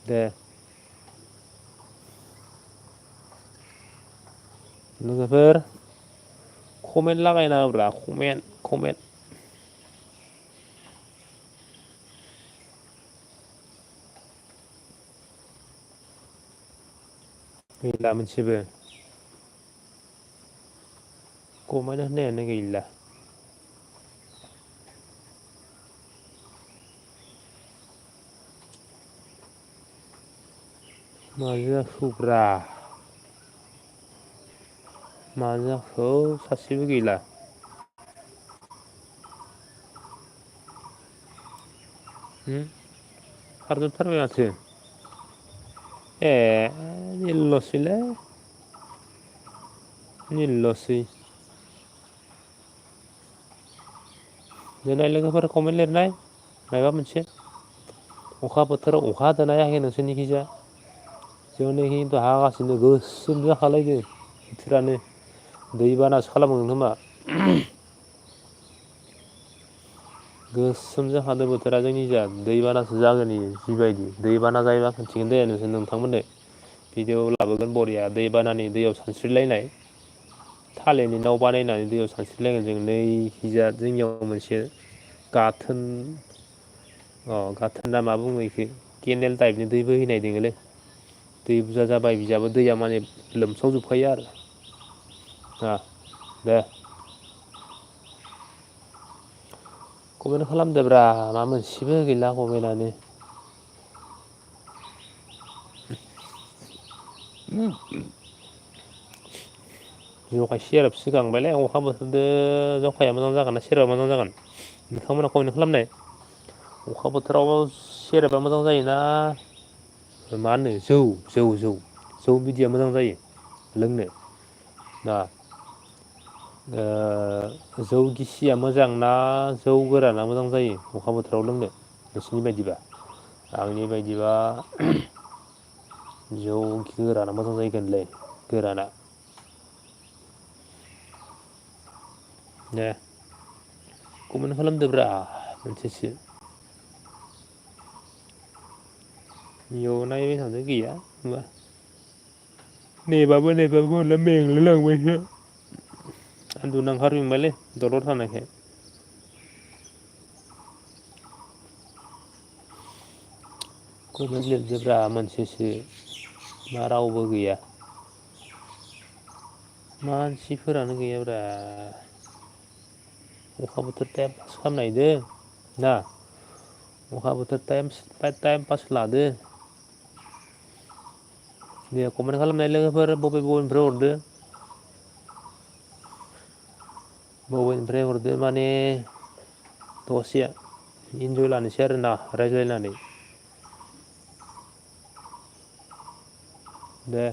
दे लोगोफोर कमेन्ट लागायना होब्रा कमेन्ट गैला मोनसेबो कमेन्ट होनायानो गैला मा जाखोब्रा मा जाखो सासेबो गैला खारजोबथारबाय माथो ए निललसैलै निललसै जोंना लोगोफोर कमेन्ट लिरनाय माबा मोनसे अखा बोथोराव अखा हादोंना हायाखै नोंसोरनिखैजा जोंनिखि खिन्थु हागासिनो गोसोम जाखालायदों बोथोरानो दैबानासो खालामगोन खोमा गोसोम जाखादों बोथोरा जोंनि जा दैबानासो जागोन इयो जिबायदि दैबाना जायोबा खोन्थिगोन दे नोंथांमोननो भिडिअ लाबोगोन बरिया दैबानानि दैयाव सानस्रिलायनाय थालिरनि नाव बानायनानै दैयाव सानस्रिलायगोन जों नैखिजा जोंनियाव मोनसे गाथोन गाथोन ना मा बुङो इखो केनेल टाइपनि दै बोहैनाय दोङोलै दै बुरजा जाबाय बिजाबो दैया माने लोमसावजोबखायो आरो दे कमेन्ट खालामदोब्रा मा मोनसेबो गैला कमेन्टआनो जखाय सेरेबसो गांबायलै अखा बोथोरदो जखाया मोजां जागोन ना सेरेबा मोजां जागोन नोंथांमोना कमेन्ट खालामनाय अखा बोथोराव सेरेबा मोजां जायोना मा होनो जौ बिदिया मोजां जायो लोंनो ना जौ गिसिया मोजां ना जौ गोराना मोजां जायो अखा बोथोराव लोंनो नोंसोरनि बायदिबा आंनि बायदिबा जौ गोराना मोजां जाहैगोनलै गोराना दे कमेन्ट खालामदोब्रा मोनसेसो इयाव नायबाय थादो गैया नुवा नेबाबो माला मेंलाय लांबायसो उन्दुनो ओंखारफिनबायलै दलर थानायखाय कमेन्ट लिरदोब्रा मोनसेसो मा रावबो गैया मानसिफोरानो गैयाब्रा अखा बोथोर टाइम पास खालामनो नागिरदों ना अखा बोथोर टाइम पास लादो दे कमेन्ट खालामनाय लोगोफोर बबेनिफ्राय हरदो बबेनिफ्राय हरदो माने दसे इन्जय लानोसै आरोना रायज्लायनानै दे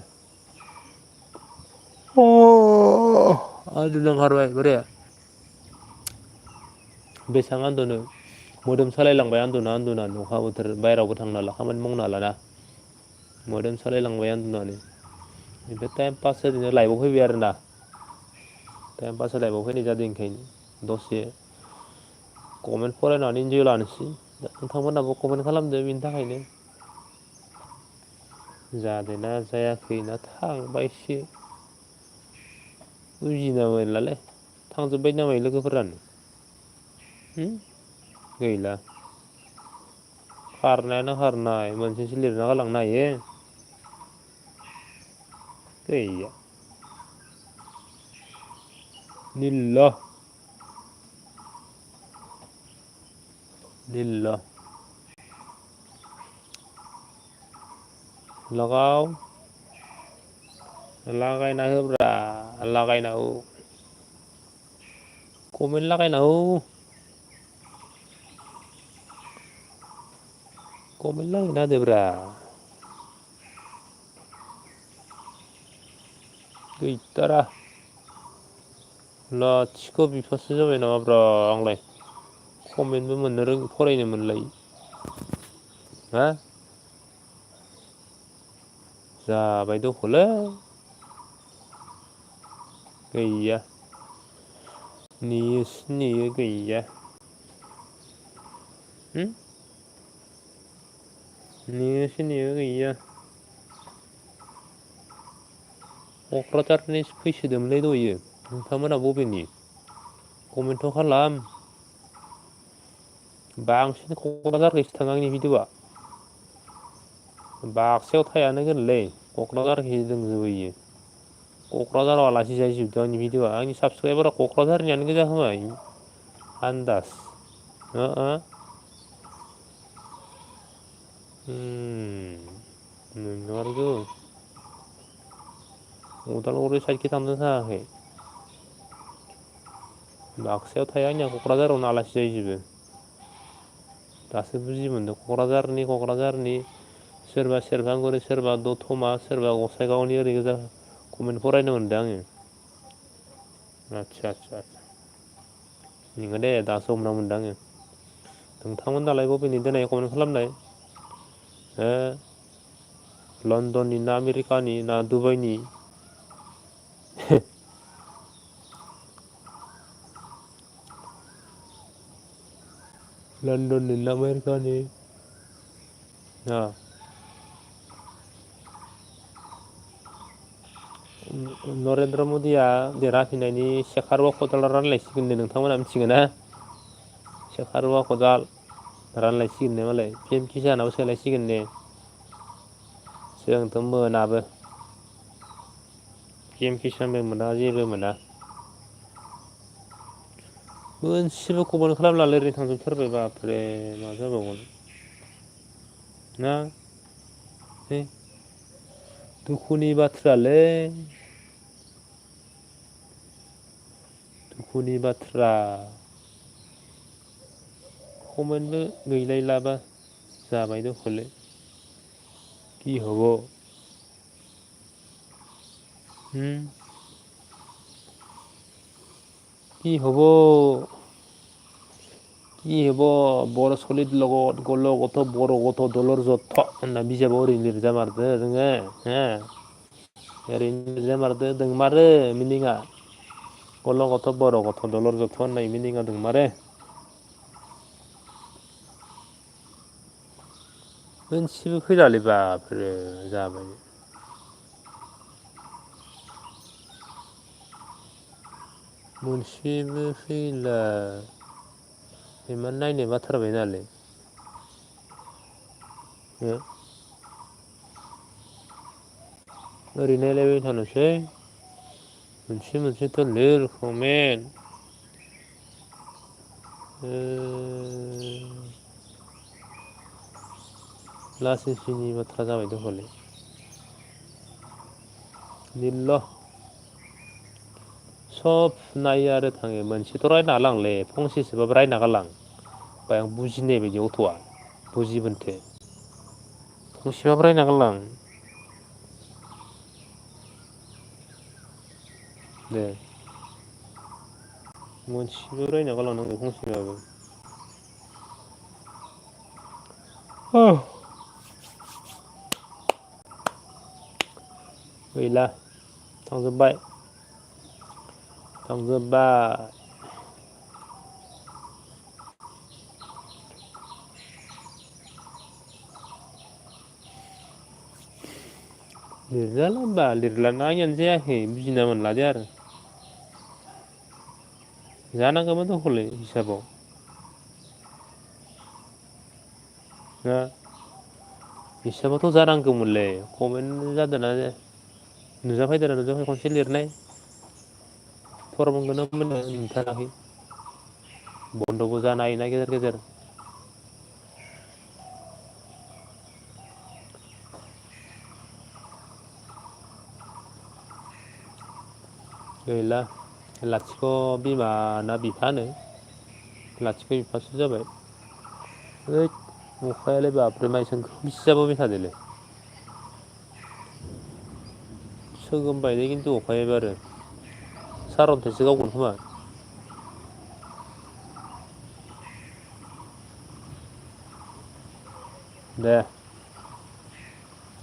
उन्दुनो ओंखारबाय बोरो बेसेबां उन्दुनो मोदोम सालायलांबाय उन्दुना अखा बोथोर बायहेरायावबो थांनो हाला खामानि मावनो हालाना मोदोम सालायलांबाय उन्दुनानै ओमफ्राय टाइम पास ओरैनो लाइफआव फैबाय आरोना टाइम पास लायबाव फैनाय जादों ओंखायनो दसे कमेन्ट फरायनानै इन्जय लानोसै दा नोंथांमोनहाबो कमेन्ट खालामदो बेनि थाखायनो जादोना जायाखै ना थांबायसो बुजिना मोनलालै थांजोब्बाय नामा लोगोफोरानो गैला खारनायानो खारनाय मोनसेसो लिरना गालांनो हायो गैया निल्ल निल्ल लगाव लागायना होब्रा लागायना हो कमेन्ट लागायना हो कमेन्ट लागायना होदोब्रा गैथारा लाथिख' बिफासो जाबाय नामाब्रा आंलाय कमेन्टबो मोननो फरायनो मोनलायै हा जाबाय दखलै गैया नेयोसो नेयो गैया नेयोसो नेयो गैया क'क्राझारनि फैसोदोंमोनलै दहयो नोंथांमोना बबेनि कमेन्टथ' खालाम बांसिन क'क्राझारखैसो थाङो आंनि भिडिअ'आ बाक्सायाव थायानोगोनलै क'क्राझारखि दंजोबो इयो क'क्राझाराव आलासि जाहैजोबदों आंनि भिडिअ'आ आंनि साबसक्राइबारा क'क्राझारनियानो गोजा खोमा आन्दाज नंमारगौ उदालगुरि साइडखि थांदों थाङाखै बाक्सायाव थाया आंनिया क'क्राझारावनो आलासि जाहैजोबो दासो बुजि मोनदों क'क्राझारनि सोरबा सेरफांगुरि सोरबा दतमा सोरबा गसाइगावनि ओरै गोजा कमेन्ट फरायनो मोनदों आङो आदसा नोंगो दे दासो हमना मोनदों आङो नोंथांमोन नालाय बबेनि देनाय कमेन्ट खालामनाय हो लण्डननि ना आमेरिकानि ना डुबाइनि लण्डननि ना आमेरिकानि नरेन्द्र मदिया देरहाफिननायनि सेखारबा खदाल रानलायसिगोननो नोंथांमोनहा मिथिगौ ना सेखारबा खदाल रानलायसिगोननो मालाय पि एम किसानाव सोलायसिगोननो जोंथ' मोनाबो पि एम किसानबो मोना जेबो मोना मोनसेबो कमेन्ट खालामलालै ओरैनो थांजोबथारबाय बापरे मा जाबावगोन ना दुखुनि बाथ्रालै दुखुनि बाथ्रा कमेन्टबो गैलायलाबा जाबाय दखलै कि हब কি হব কি হব बर' सलिद লগত गल' गथ' बर' गथ' दलर जथ' होनना बिजाबाव ओरैनो लिरजामारदो जोङो हो ओरैनो लिरजामारदो दोंमारो मिनिङा गल' गथ' बर' गथ' दलर जथ' होननाय मिनिङा दोंमारो मोनसेबो फैलालै बाफोरो जाबाय मोनसेबो फैला इमान नायनो बाथारबाय नालाय ओरै नायलायबाय थानोसै मोनसे मोनसेथ' लिर कमेन्ट लासिंसिंनि बाथ्रा जाबाय दखलै लिरल' सब नायो आरो थाङो मोनसेथ' रायना गालांलै फंसेसोबाबो रायना गालां बाय आं बुजिनाय बायदि अथ'आ बुजिबोन्थो फंसेबाबो रायना गालां दे मोनसेबो रायना गालांनांगौ फंसेबाबो गैला थांजोब्बाय थांजोब्बाय लिरजाला होमबा लिरला नायनायानो जायाखै बुजिना मोनला दे आरो जानांगौमोन दखलै हिसाबाव दा हिसाबावथ' जानांगौमोनलै कमेन्ट जादोंना नुजाफैदोंना नुजाफैयाखै खनसे लिरनाय फरमखौनो नुथाराखै बन्द'बो जानो हायोना गेजेर गेजेर गैला लाथिख' बिमा ना बिफानो लाथिख' बिफासो जाबाय हैद अखायालाय बाफ्राय माइ सोमखोर जाबोबाय थादोलै सोगोमबायलै खिन्थु अखाया एबारो सारअन्थाइसो गावगोन खोमा दे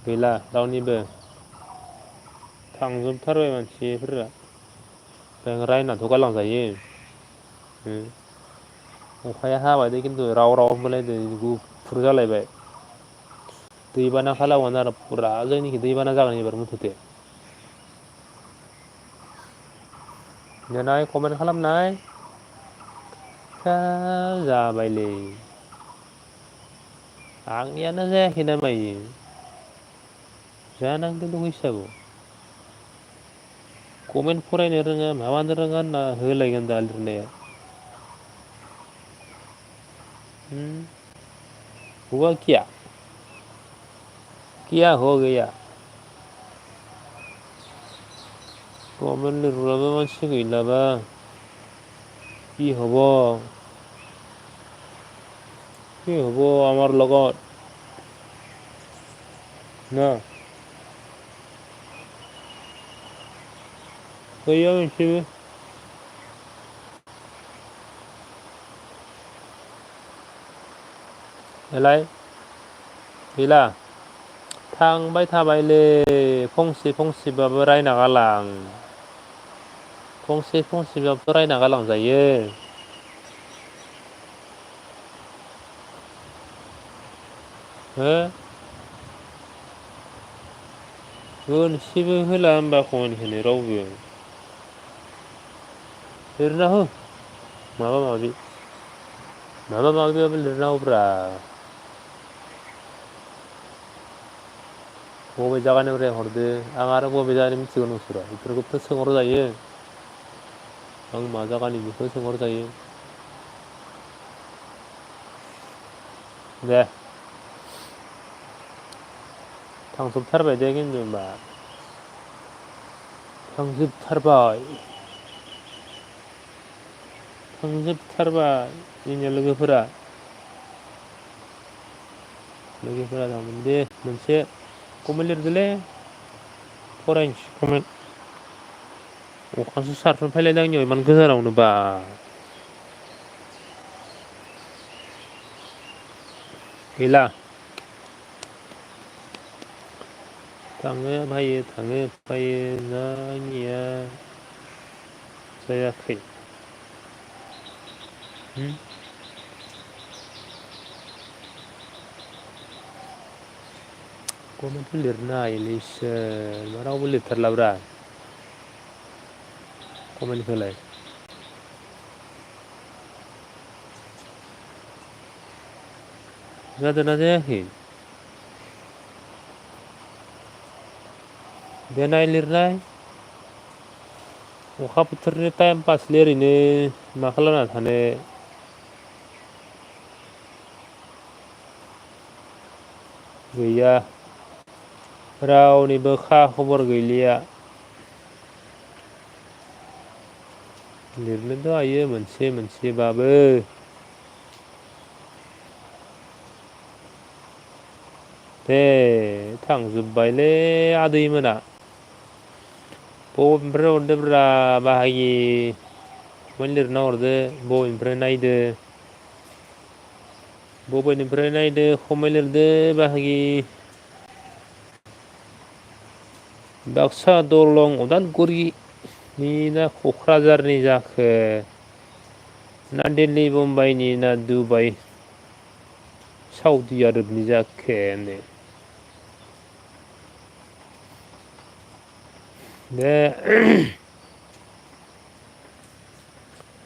गैला रावनिबो थांजोबथारबाय मानसिफोरा रायनाथ' गालांजायो अखाया हाबायदो खिन्थु राव राव मोलायदों गुफुर जालायबाय दैबाना खालामगोन आरो फुरा जोंनिखि दैबाना जागोन एबार मुथ'ते देनाय कमेन्ट खालामनाय जाबायलै आंनियानो जायाखै नामा इयो जानांदों दं हिसाबाव कमेन्ट फरायनो रोङा माबानो रोङा होनना होलायगोन दा लिरनाया हुआ क्या हो गया कमेन्ट लिरग्राबो मानसि गैलाबा কি হব কি হব আমার লগত ना गैया मोनसेबो एलाय गैला थांबाय थाबायलै फंसे फंसेबाबो रायना गालां फंसे फंसेबाबो रायना गालांजायो हो मोनसेबो होला होमबा कमेन्टखौनो रावबो लिरना हो माबा माबिबाबो लिरना होब्रा बबे जायगानिफ्राय हरदो आं आरो बबे जायगानि मिथिगौ नोंसोरो बेफोरखौथ' सोंहरजायो आं मा जायगानि बेखौ सोंहरजायो दे थांजोबथारबाय दे खिन्थु होमबा थांजोबथारबाय थांजोबथारबाय जोंनिया लोगोफोरा थांगोन दे मोनसे कमेन्ट लिरदोलै फरायनोसै कमेन्ट अखासो सारफ्रोम फैलायदों आंनियाव इमान गोजानावनो बा गैला थाङो फैयो ना आंनिया जायाखै कमेन्ट लिरनो हायोलै इसोर मा रावबो लिरथारलाब्रा कमेन्टखौलाय जादोंना जायाखै दे नाय लिरनाय अखा बोथोरनि टाइम पासलै ओरैनो मा खालामना थानो गैया रावनिबो खा खबर गैलिया लिरनोथ' हायो मोनसे मोनसेबाबो दे थांजोब्बायलै आदैमोना बबेनिफ्राय हरदोब्रा बाहागि कमेन्ट लिरना हरदो बबेनिफ्राय नायदो बबेनिफ्राय नायदो कमेन्ट लिरदो बाहागि बाक्सा दरं उदालगुरिनि ना क'क्राझारनि जाखो ना दिल्ली मुम्बाइनि ना दुबाइ साउदि आरबनि जाखो दे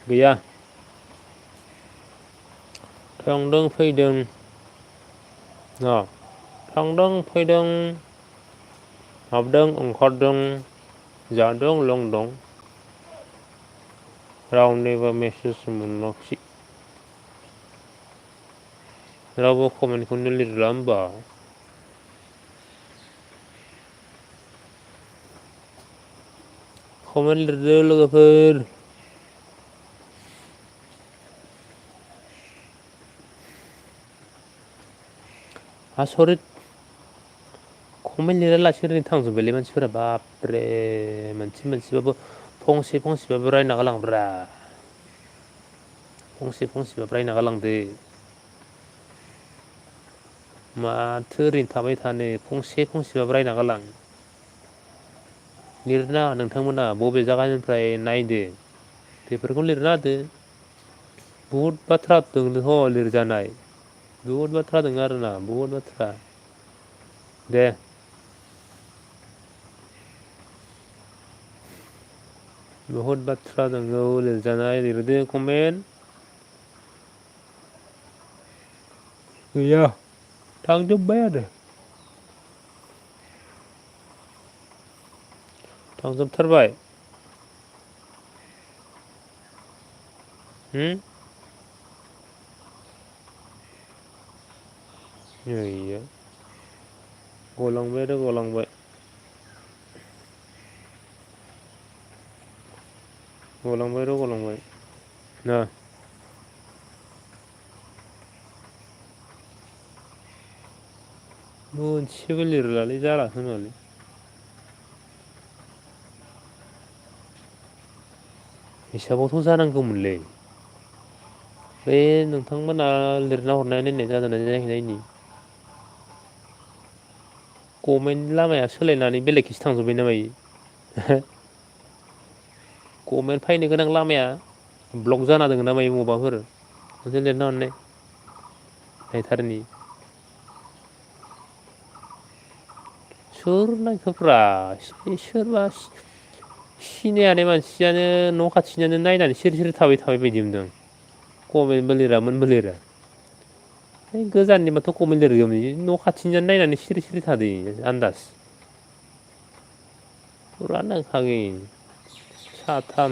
गैया थांदों फैदों थांदों फैदों हाबदों ओंखारदों जादों लोंदों रावनिबो मेसेज मोनाखिसै रावबो कमेन्टखौनो लिरला होमबा कमेन्ट लिरदो लोगोफोर आसरित कमेन्ट लिरालासे ओरैनो थांजोब्बायलै मानसिफोरा बाबरे मोनसे मोनसेबाबो फंसे फंसेबाबो रायना गालांब्रा फंसे फंसेबाबो रायना गालांदो माथो ओरैनो थाबाय थानो फंसे फंसेबाबो रायना गालां लिरना नोंथांमोना बबे जायगानिफ्राय नायदो बेफोरखौ लिरना होदो बहुद बाथ्रा दङ लिरजानाय बहुद बाथ्रा दङ आरोना बहुद बाथ्रा दे बहुद बाथ्रा दङ लिरजानाय लिरदो कमेन्ट गैया थांजोब्बाय आरो थांजोबथारबाय हम गैया गलांबाय आरो गलांबाय गलांबाय र गलांबाय ना मोनसेबो लिरलालै जाला होनबालाय हिसाबावथ' जानांगौमोनलै बे नोंथांमोना लिरना हरनाय नायनाय जादोंना जायाखै नायनि गभमेन्टनि लामाया सोलायनानै बेलेगखैसो थांजोब्बाय ना मायो गभमेन्ट फैनो गोनां लामाया ब्लक जाना दङ ना मायो मबाफोर खनसे लिरना हरनाय नायथारनि सोर नायखोब्रा सोरबा सिनायनाय मानसियानो न' खाथिनानो नायनानै सिरि सिरि थाबाय थाबाय बायदि मोनदों गभमेन्टबो लिरा मोनबो लिरा गोजाननिबाथ' गभमेन्ट लिरगौमोन न' खाथिनियानो नायनानै सिरि सिरि थादों आन्दाज फुरा नांखागोन साथाम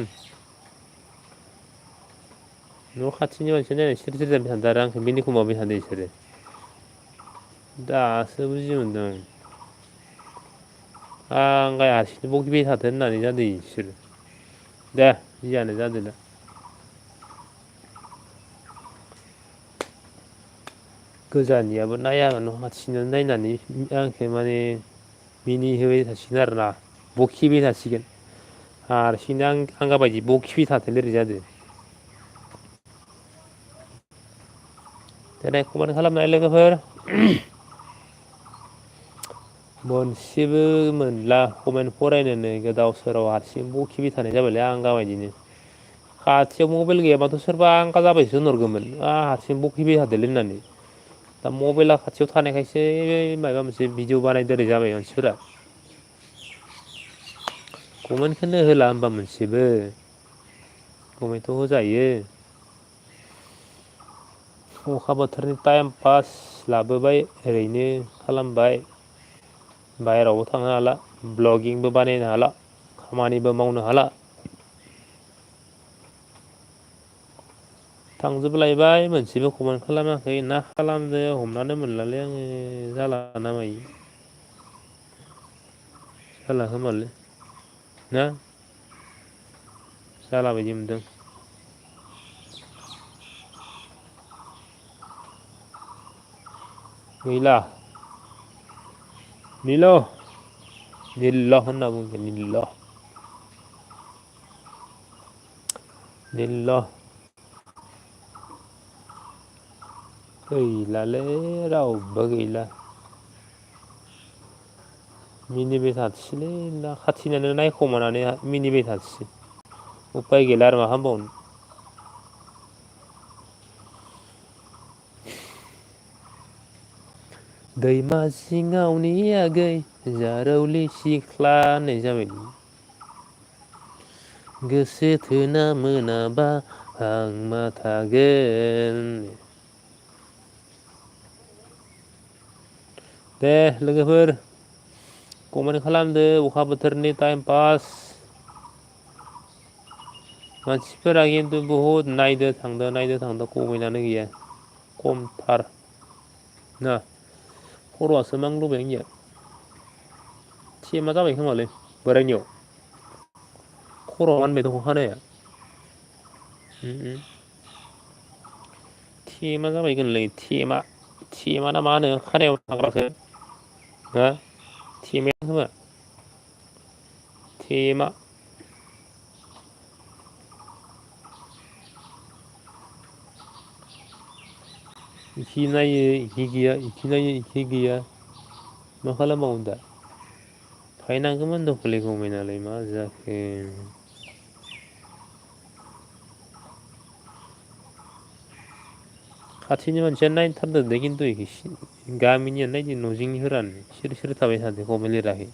न' खाथिनि मानसि नायनानै सिरि सिरि जाबाय थादों आरो आंखौ मिनिखुमाबाय थादों बिसोरो दासो बुजि मोनदों आं गाय हारसिंनो बखिबाय थादो होननानै जादों बिसोरो दे जियानो जादों दा गोजाननियाबो नायाबा न' खाथिनानो नायनानै आंखौ माने मिनि होबाय थासिगोन आरोना बखिबाय थासिगोन हारसिंनो आंगा बायदि बखिबाय थाथों ओरै जादों देनाय खबानो खालामनाय लोगोफोर मोनसेबो मोनला कमेन्ट फरायनोनो गोदाव सोराव हारसिं बखिबाय थानाय जाबायलै आंगा बायदिनो खाथियाव मबाइल गैयाबाथ' सोरबा आंगा जाबायसो होनहरगौमोन हारसिं बखिबाय थादोलै होननानै दा मबाइला खाथियाव थानायखायसो माबा मोनसे भिडिअ बानायदोरै जाबाय मानसिफोरा कमेन्टखौनो होला होमबा मोनसेबो कमेन्टथ' होजायो अखा बोथोरनि टाइम पास लाबोबाय ओरैनो खालामबाय बाहेरावबो थांनो हाला ब्लगिंबो बानायनो हाला खामानिबो मावनो हाला थांजोबलायबाय मोनसेबो कमेन्ट खालामाखै ना खालामदो हमनानै मोनलालै आङो जाला ना मायो जाला खोमालै ना जाला बायदि मोनदों गैला निल निल होनना बुंगोन निल निल गैलालै रावबो गैला मिनिबाय थाथोसैलै ना खाथिनानो नायखोमानानै मिनिबाय थाथोंसै उफाय गैला आरो मा खालामबावनो दैमा जिङावनि आगै जारौलि सिख्ला होननाय जाबाय गोसो थोना मोनाबा आं मा थागोन दे लोगोफोर कमेन्ट खालामदो अखा बोथोरनि टाइम पास मानसिफोरा खिन्थु बहुद नायदो थांदो कमेन्टआनो गैया खमथार ना खर'आसो मानलुबाय आंनिया थेमा जाबाय खोमालै बोरायनियाव खर'आव मानबाय दङ खानाया थेमा जाबायगोनलै थेमा ना मा होनो खानायाव थाग्राखौ हा थेमायानो खोमा थेमा इखि नायो इखि गैया इखि नायो इखि गैया मा खालामबावनो दा फायनांगौमोन दखलै गभमेन्टआलाय मा जाखो खाथिनि मानसियानो नायथारदो दे खिन्थु गामिनियानो नायदो न' जिंनिफोरानो सिरि सिरि थाबाय थादो कमेन्ट लिराखै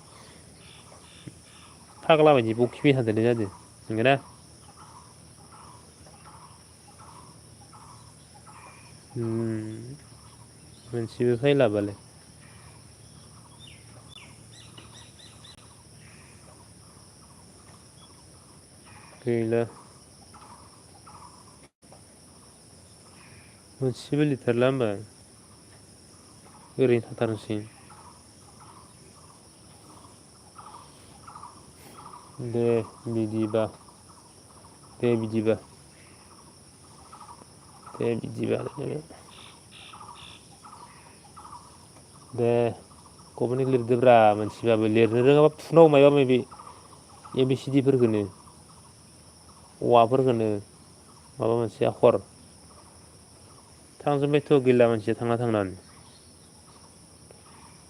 फाग्ला बायदि बखिबाय थादोलाय जादो नंगोना मोनसेबो फैलाबालाय गैला मोनसेबो लिरथारला होमबा ओरैनो थाथारनोसै दे बिदिबा दे बिदिबा दे बिदिबा दे कमेन्टखौ लिरदोब्रा मोनसेबाबो लिरनो रोङाबा थुनाव माबा माबि ए बि सि डि फोरखौनो औवाफोरखौनो माबा मोनसे आखर थांजोब्बायथ' गैला मानसिया थांना थांनानै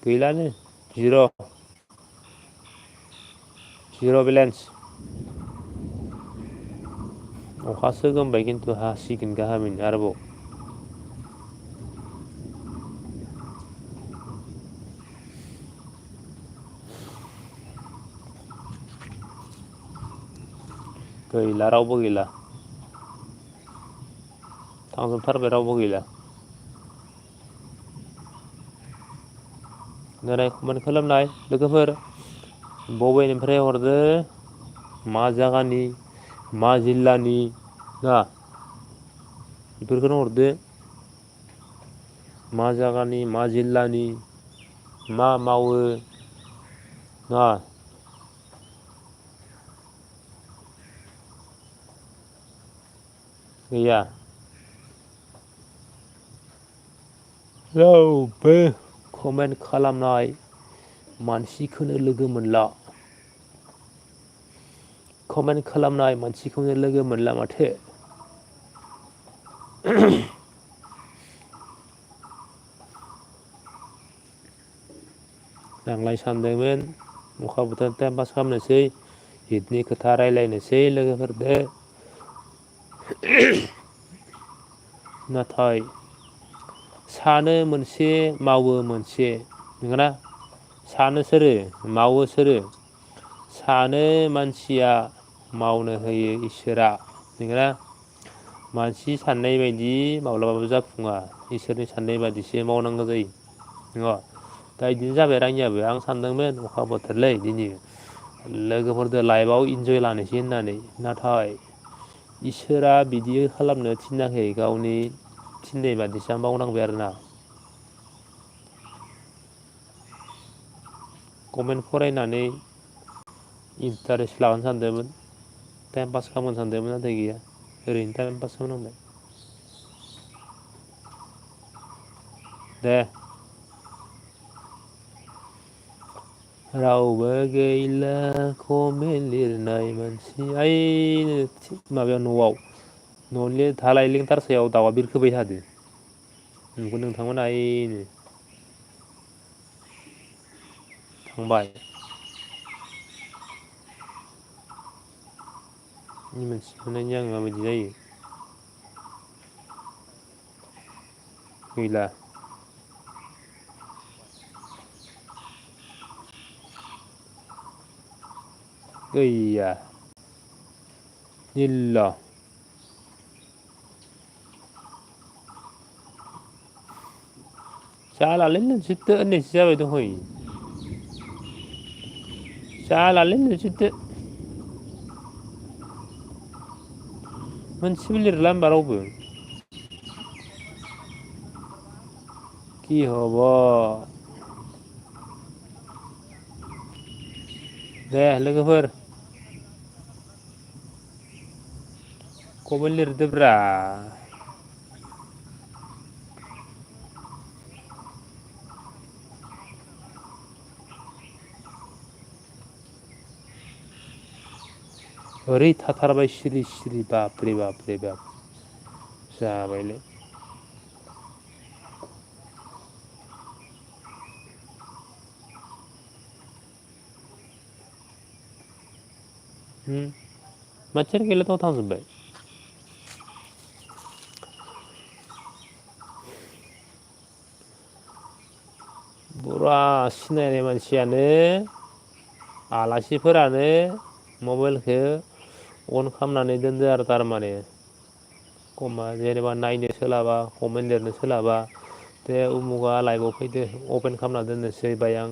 गैलानो जिर' जिर' बेलेन्स अखासो गोमबाय खिन्थु हासिगोन गाहामैनो आरोबाव गैला रावबो गैला थांजोबथारबाय रावबो गैला नाय कमेन्ट खालामनाय लोगोफोर बबेनिफ्राय हरदो मा जागानि मा जिल्लानि ना बेफोरखौनो हरदो मा जागानि मा जिल्लानि मा मावो ना गैया रावबो कमेन्ट खालामनाय मानसिखौनो लोगो मोनला कमेन्ट खालामनाय मानसिखौनो लोगो मोनला माथो आंलाय सानदोंमोन अखा बोथोर टाइम पास खालामनोसै हितनि खोथा रायलायनोसै लोगोफोरदो नाथाय सानो मोनसे मावो मोनसे नंगौना सानो सोरो मावो सोरो सानो मानसिया मावनो होयो इसोरा नंगौना मानसि साननाय बायदि माब्लाबाबो जाफुङा इसोरनि साननाय बादिसो मावनांगौ जायो नङा दा बिदिनो जाबाय आंनियाबो आं सानदोंमोन अखा बोथोरलै दिनै लोगोफोरजों लाइफआव इन्जय लानोसै होननानै नाथाय इसोरा बिदि खालामनो थिनाखै गावनि थिननाय बादिसो मावनांबाय आरोना कमेन्ट फरायनानै इन्टारेस्ट लागोनो सानदोंमोन टाइम पास खालामनो सानदोंमोन नाथाय गैया ओरैनो टाइम पास खालामनांबाय दे रावबो गैला कमेन्ट लिरनाय मानसि ओइ माबायाव न'नि धालाय लिंथार सायाव दाउआ बिरखोबाय थादो नुगोन नोंथांमोना ओइनो थांबाय मोनथिखोनायनि आं माबायदि जायो गैला गैया निल्ल जालालै नोंसोरदो होननायसो जाबाय दहाय जालालै नोंसोरदो मोनसेबो लिरला होमबा रावबो कि हब दे लोगोफोर कमेन्ट लिरदोब्रा ओरै थाथारबाय सिरि सिरि बाबरे बाबरे बाब जाबायलै मानसियानो गैलाथ' थांजोब्बाय बरा सिनायनाय मानसियानो आलासिफोरानो मबाइलखौ अन खालामनानै दोनदो आरो थारमाने जेनेबा नायनो सोलाबा कमेन्ट लिरनो सोलाबा दे उमुगा लाइभआव फैदो अपेन खालामना दोननोसै बाय आं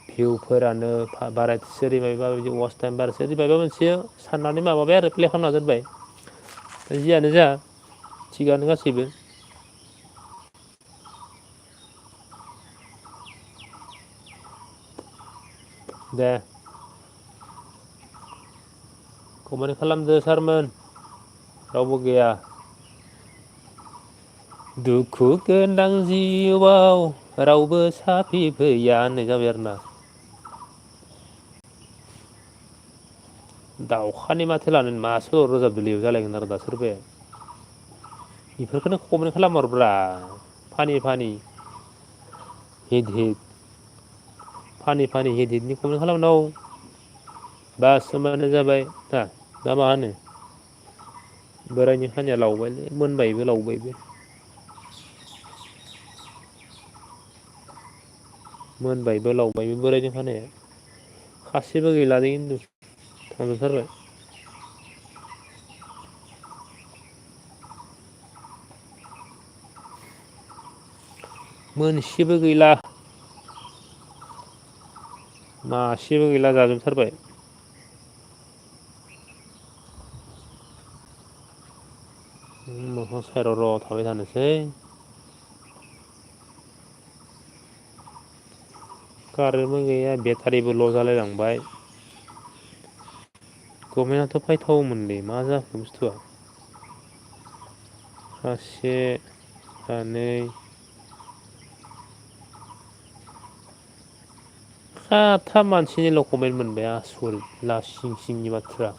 भिउफोरानो बारायसो ओरैमायबा बिदि वास टाइम बारायसो ओरैमायबा मोनसे साननानै माबाबाय आरो प्ले खालामना दोनबाय जियानो जा थिगानो गासैबो दे कमेन्ट खालामदो सारमोन रावबो गैया दुखु गोनां जिउआव रावबो साफि फैया होननाय जाबाय आरोना दाउखानि माथो लानो मा सल' रोजाबदोंलै जालायगोन आरो दा सोरबाया बेफोरखौनो कमेन्ट खालामहरब्रा फानि हित फानि हित हितनि कमेन्ट खालामनांगौ बास होनबानो जाबाय दा मा होनो बोरायनि खानाया लावबायलै मोनबायबो लावबायबो मोनबायबो लावबायबो बोरायनि खानाया खासिबो गैलालै खिन्थु थांजोबथारबाय मोनसेबो गैला मासेबो गैला जाजोबथारबाय मोखां सायराव र' थाबाय थानोसै कारेन्टबो गैया बेटारिबो ल' जालायलांबाय गभमेन्टआथ' फायथावोमोनलै मा जाखो बुस्थुआ सासे सानै साथाम मानसिनिल' कमेन्ट मोनबाय आसरित लासिं सिंनि बाथ्रा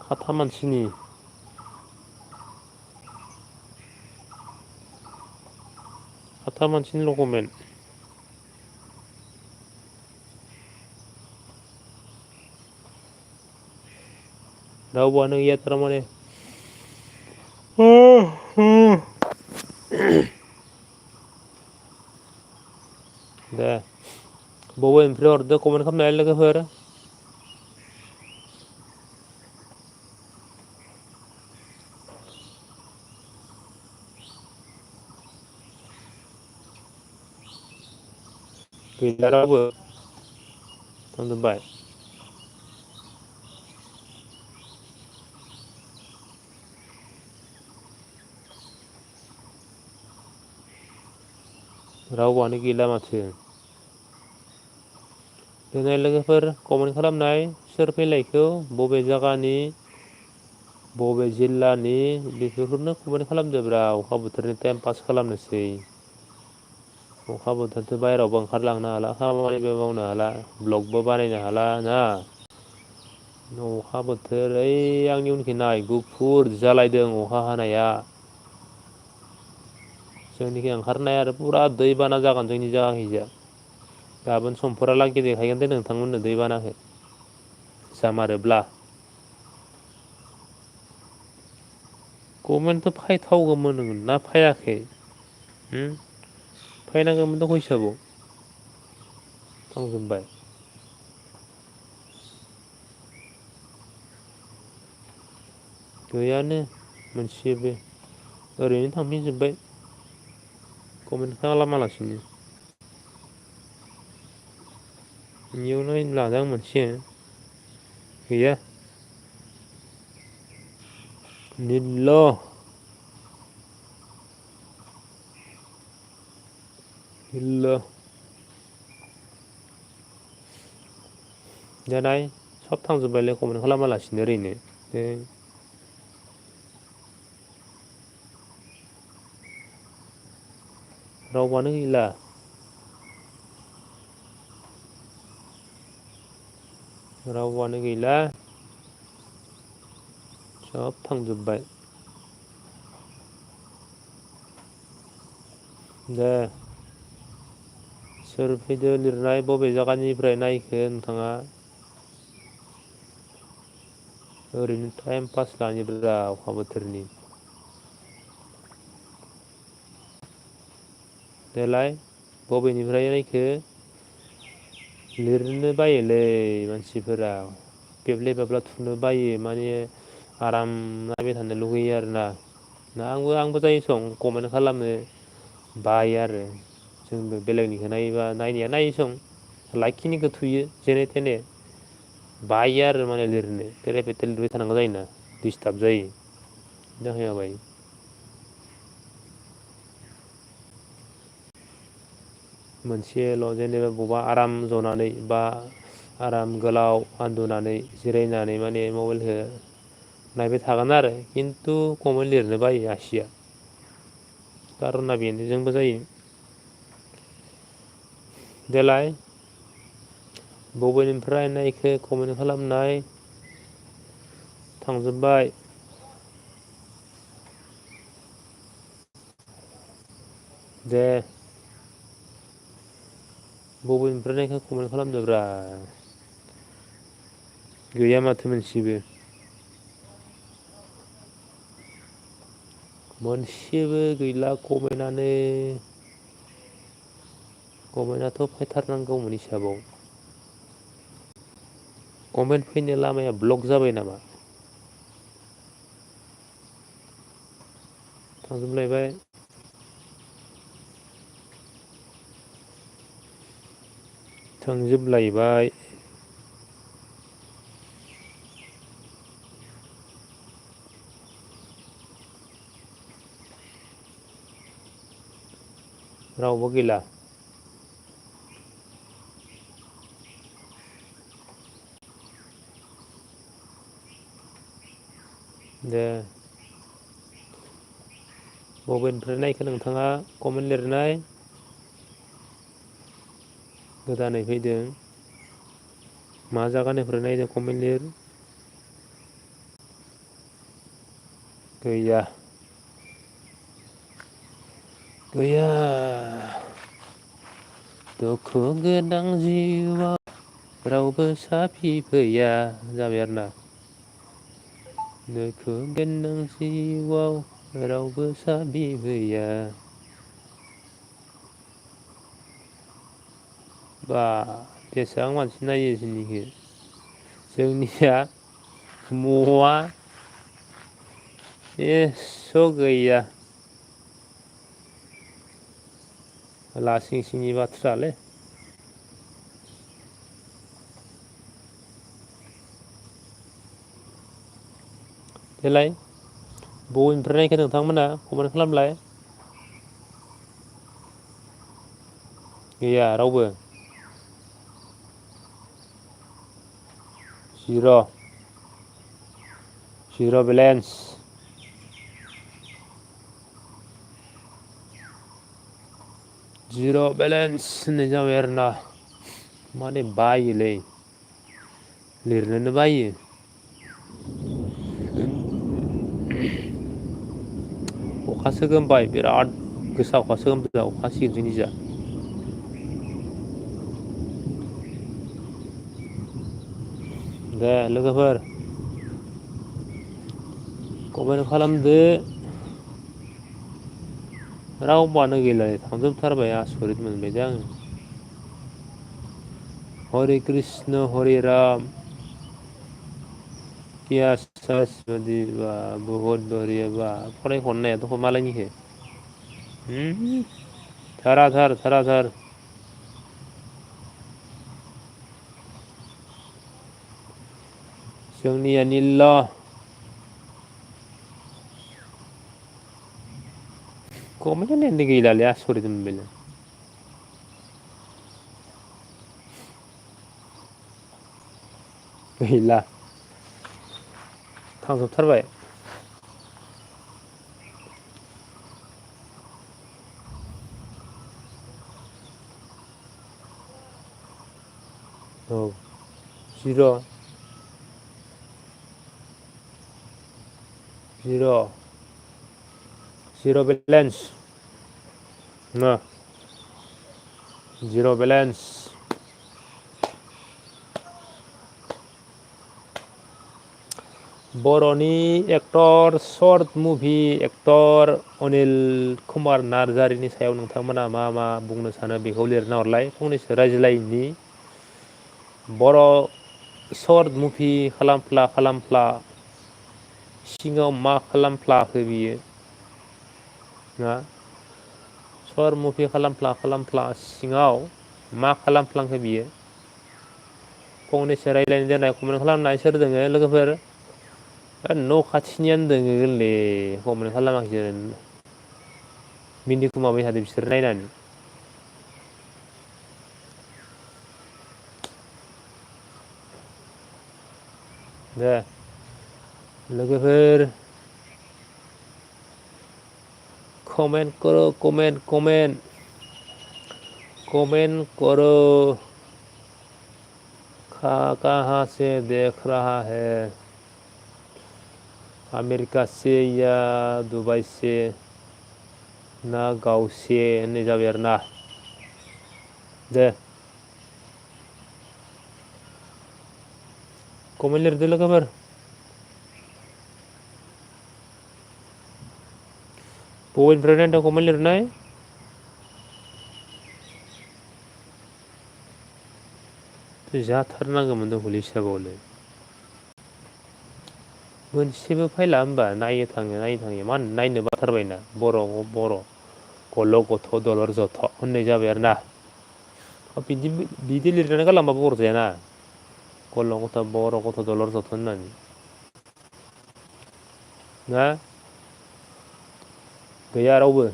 साथाम मानसिनि साथाम मानसिनिल' कमेन्ट रावबोआनो गैया थारमाने दे बबेनिफ्राय हरदो कमेन्ट खालामनाय लोगोफोर गैला रावबो थांजोब्बाय रावबोआनो गैला माथो दोननाय लोगोफोर कमेन्ट खालामनाय सोर फैलायखो बबे जायगानि बबे जिल्लानि बेफोरखौनो कमेन्ट खालामदोब्रा अखा बोथोरनि टाइम पास खालामनोसै अखा बोथोरजों बाहेरायावबो ओंखारलांनो हाला खामानिबो मावनो हाला ब्लगबो बानायनो हाला ना अखा बोथोर ओइ आंनि उनखि नाय गुफुर जालायदों अखा हानाया जोंनिखि ओंखारनाय आरो फुरा दैबाना जागोन जोंनि जायगाखिजाया गाबोन समफोरालागै देखायगोन दे नोंथांमोननो दैबानाखौ जामारोब्ला कमेन्टथ' फैथावगौमोन ना फैयाखै फैनांगौमोनथ' कै हिसाबाव थांजोब्बाय गैयानो मोनसेबो ओरैनो थांफिनजोब्बाय कमेन्ट खालामालासिनो बेयावनो लादों आं मोनसे गैया निल गैला देनाय सब थांजोब्बायलै कमेन्ट खालामालासिनो ओरैनो रावबोआनो गैला रावबोआनो गैला सब थांजोब्बाय दे सोर फैदो लिरनाय बबे जायगानिफ्राय नायखो नोंथाङा ओरैनो टाइम पास लानिब्रा अखा बोथोरनि देलाय बबेनिफ्राय नायखो लिरनो बायोलै मानसिफोरा बेब्ले बाब्ला थुनो बायो माने आराम नायबाय थानो लुगैयो आरोना आंबो जायो सम कमेन्ट खालामनो बायो आरो जोंबो बेलेगनिखौ नायोबा नायनाया नायो सं लाइकखिनिखौ थुयो जेने थेने बायो आरो माने लिरनो थेरे बेथे लिरबाय थानांगौ जायोना दिस्टार्ब जायो जाहैया बायो मोनसेल' जेनेबा बबेबा आराम जनानै बा आराम गोलाव आन्दुनानै जिरायनानै माने मबाइलखौ नायबाय थागोन आरो खिन्थु कमेन्ट लिरनो बायो आसिया खार'ना बेनोजोंबो जायो देलाय बबेनिफ्राय नायखो कमेन्ट खालामनाय थांजोब्बाय दे बबेनिफ्राय नायखो कमेन्ट खालामदोब्रा गैया माथो मोनसेबो मोनसेबो गैला कमेन्टआनो कमेन्टआथ' फैथारनांगौमोन हिसाबाव कमेन्ट फैनो लामाया ब्लक जाबाय नामा थांजोबलायबाय थांजोबलायबाय रावबो गैला दे बबेनिफ्राय नायखो नोंथाङा कमेन्ट लिरनाय गोदानै फैदों मा जायगानिफ्राय नायदों कमेन्ट लिर गैया गैया दुखु गोनां जिउआव रावबो साफि फैया जाबाय आरोना दुखु गोनां जिउआव रावबो साफि फैया बा जेसेबां मानसि नायो जोंनिखौ जोंनिया म'आ एस' गैया लासिं सिंनि बाथ्रालै देलाय बबेनिफ्राय नायखो नोंथांमोना कमेन्ट खालामलाय गैया रावबो जिर' बेलेन्स जिर' बेलेन्स होननाय जाबाय आरोना माने बायोलै लिरनोनो बायो अखासो गोमबाय बिराद गोसा अखासो गोमदों अखा हासिगोन जोंनि जा दे लोगोफोर कमेन्ट खालामदो रावबोआनो गैलालै थांजोबथारबाय आसरित मोनबाय दे आङो हरे कृष्ण हरे राम बा बहुत बरिया बा फरायखनो नाया दख' मालायनिखो थाराथार जोंनिया निल्ल कमेन्ट होनायानो गैलालै आसरित मोनबायलां गैला थांजोबथारबाय औ जिर' बेलेन्स ना जिर' बेलेन्स बर'नि actor short movie actor Anil Kumar नार्जारिनि सायाव नोंथांमोना मा मा बुंनो सानो बेखौ लिरना हरलाय फंनैसो रायज्लायनि बर' सर्ट मुभि खालामफ्ला सिङाव मा खालामफ्लाखो बियो ना सरमुफि खालामफ्ला सिङाव मा खालामफ्लांखो बियो फंनैसो रायज्लायनो दोननाय कमेन्ट खालामनाय सोर दोङो लोगोफोर न' खाथिनियानो दोङो गोरलै कमेन्ट खालामाखै मिनिखुमाबाय थादों बिसोर नायनानै दे लोगोफोर कमेन्ट करो कमेन्ट करो कहाँ से देख रहा है आमेरिका से या दुबई से ना गाव से होननाय जाबाय आरोना दे कमेन्ट लिरदो लोगोफोर बबेनिफ्राय नायदों कमेन्ट लिरनाय जाथारनांगौमोन दखलै हिसाबावलाय मोनसेबो फायला होमबा नायनो थाङो मा नायनो बाथारबायना बर' गल' गथ' दलर जथ' होननाय जाबाय आरो ना बिदि लिरनानै गालांबाबो अरजायाना गल' गथ' बर' गथ' दलर जथ' होननानै ना गैया रावबो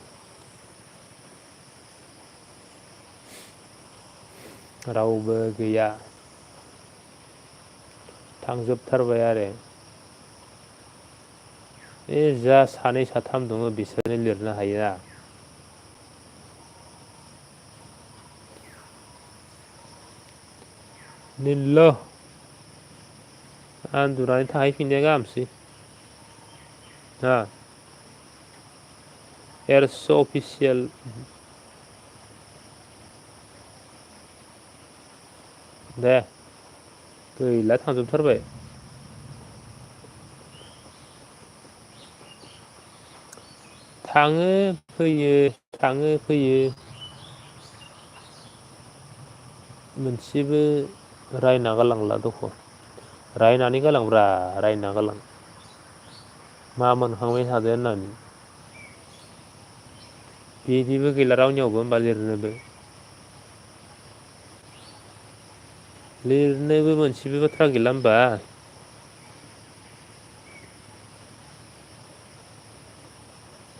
रावबो गैया थांजोबथारबाय आरो बे जा सानै साथाम दङ बिसोरनो लिरनो हायोना निल आन्दुनानै थाहैफिननाया गाहामसै ना एयारस अफिसियेल दे गैला थांजोबथारबाय थाङो फैयो थाङो फैयो मोनसेबो रायना गालांला दख' रायनानै गालांब्रा रायना गालां मा मोनखांबाय थादो होननानै बिदिबो गैला रावनियावबो होनबा लिरनोबो लिरनोबो मोनसेबो बाथ्रा गैला होमबा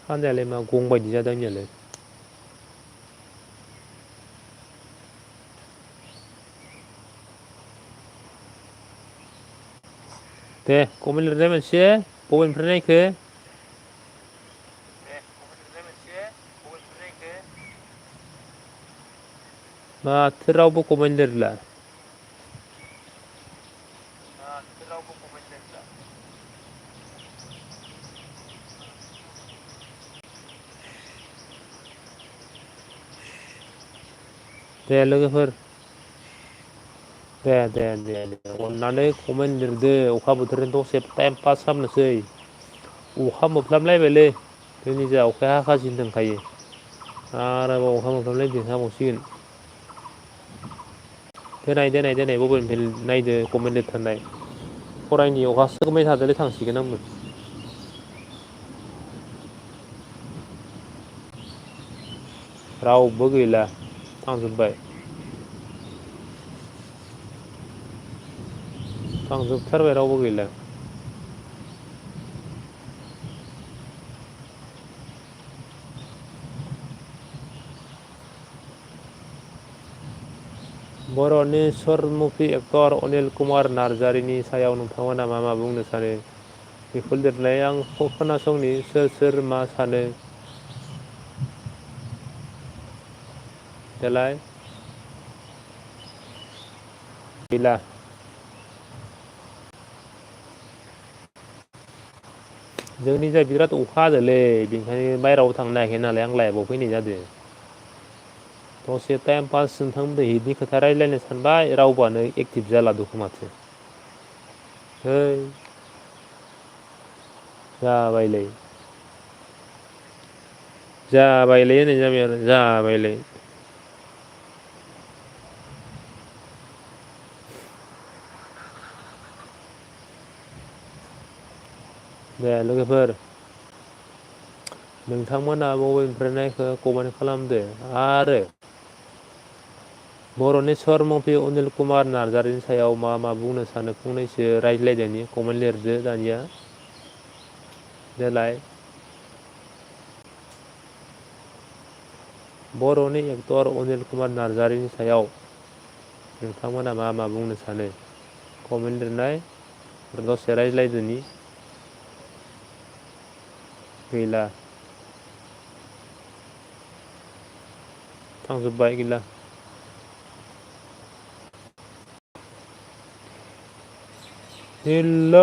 खानायालाय मा गं बायदि जादों आंनियालाय दे कमेन्ट लिरनाय मोनसे बबेनिफ्राय नायखो माथो रावबो कमेन्ट लिरला दे लोगोफोर दे अननानै कमेन्ट लिरदो अखा बोथोरनि दसे टाइम पास खालामनोसै अखा मोफ्लामलायबायलै जोंनि जा अखाया हाखासिनो दंखायो आरोबाव अखा मोफ्लामलायदों हाबावसिगोन देनाय बबेनिफ्राय नायदो कमेन्ट लिरथारनाय फरायनि अखा सोगोमबाय थादोलै थांसिगोन आंबो रावबो गैला थांजोब्बाय थांजोबथारबाय रावबो गैला बर'नि सरमुखि एक्टर अनिल कुमार नार्जारिनि सायाव नोंथांमोना मा बुंनो सानो बेखौ लिरनाय आं खोनासंनि सोर मा सानो देलाय गैला जोंनि जा बिराद अखा हादोलै बेनिखायनो बायहेरायाव थांनो हायाखै नालाय आं लाइभआव फैनाय जादों दसे टाइम पास नोंथांमोनजों हिटनि खोथा रायज्लायनो सानबाय रावबोआनो एक्टिभ जाला दख' माथो है जाबायलै जाबायलै होननाय जाबाय आरो जाबायलै दे लोगोफोर नोंथांमोना बबेनिफ्राय नायखो कमेन्ट खालामदो आरो बर'नि सरमुंफि अनिल कुमार नार्जारिनि सायाव मा मा बुंनो सानो फंनैसो रायज्लायदोनि कमेन्ट लिरदो दानिया देलाय बर'नि एक्टर अनिल कुमार नार्जारिनि सायाव नोंथांमोना मा मा बुंनो सानो कमेन्ट लिरनाय दसे रायज्लायदोनि गैला थांजोब्बाय गैला हेल'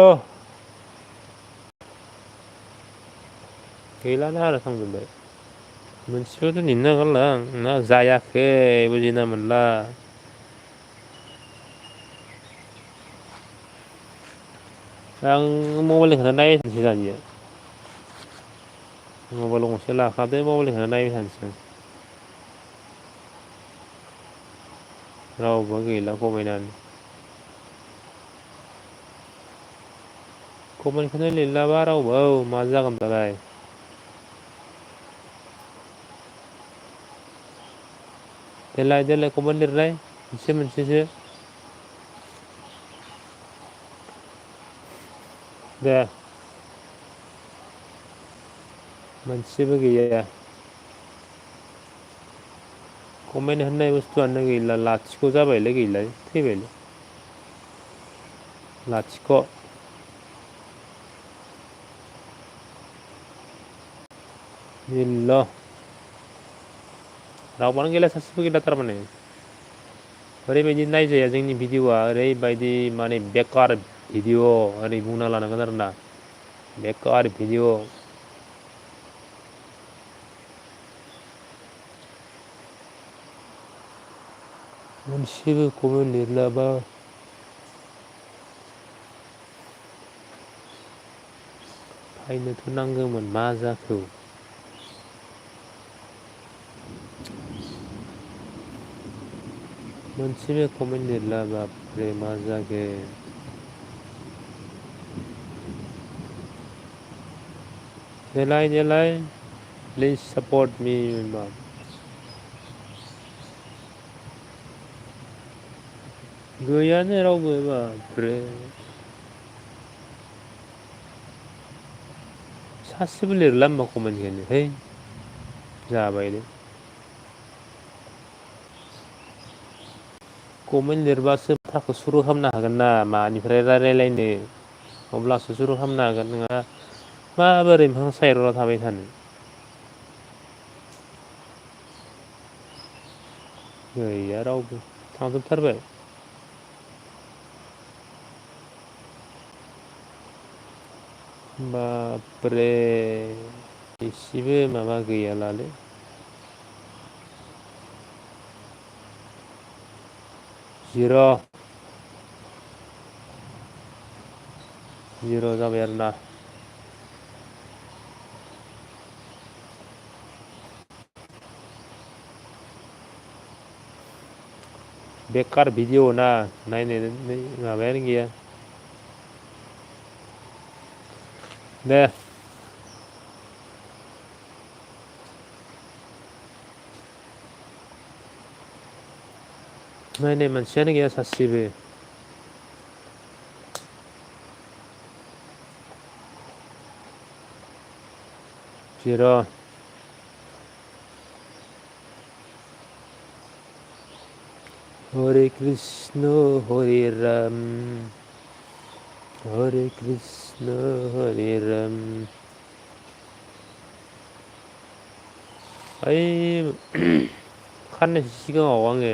गैलानो आरो थांजोब्बाय मोनसेबो दोनहैनो नागारला आं ना जायाखै बुजिना मोनला आं मबाइलखौनो नायबाय थानोसै दानिया मबाइल गंसे लाखादो मबाइलखौनो नायबाय थानोसै रावबो गैला कमेन्टआनो कमेन्टखौनो लिरलाबा रावबो मा जागोन दालाय देलाय देलाय कमेन्ट लिरलाय मोनसे मोनसेसो दे मोनसेबो गैया कमेन्ट होननाय बुस्थुआनो गैला लाथिख' जाबायलै गैला थैबायलै लाथिख' गैला रावबानो गैला सासेबो गैला थारमाने ओरैबायदि नायजाया जोंनि भिडिअ'आ ओरैबायदि माने बेकार भिडिअ' ओरै बुंना लानांगोन आरोना बेकार भिडिअ' मोनसेबो कमेन्ट लिरलाबा फायनोथ' नांगौमोन मा जाखो मोनसेबो कमेन्ट लिरला बापरे मा जागोन देलाय देलाय प्लिज सापर्ट मी गैयानो रावबो बापरे सासेबो लिरला होमबा कमेन्टखौनो है जाबायलै कमेन्ट लिरबासो बाथ्राखौ सुरु खालामनो हागोन ना मानिफ्राय रायलायनो अब्लासो सुरु खालामनो हागोन नोंहा माबोरै मोखां सायरना थाबाय थानो गैया रावबो थांजोबथारबाय बापरे एसेबो माबा गैयालालै जिर' जाबाय आरोना बेकार भिडिअ ना नायनो माबायानो गैया दे नायनाय मानसियानो गैया सासेबो जिर' हरे कृष्ण हरे राम हरे कृष्ण हरे राम ओइ खाननैसो सिगाङाव आङो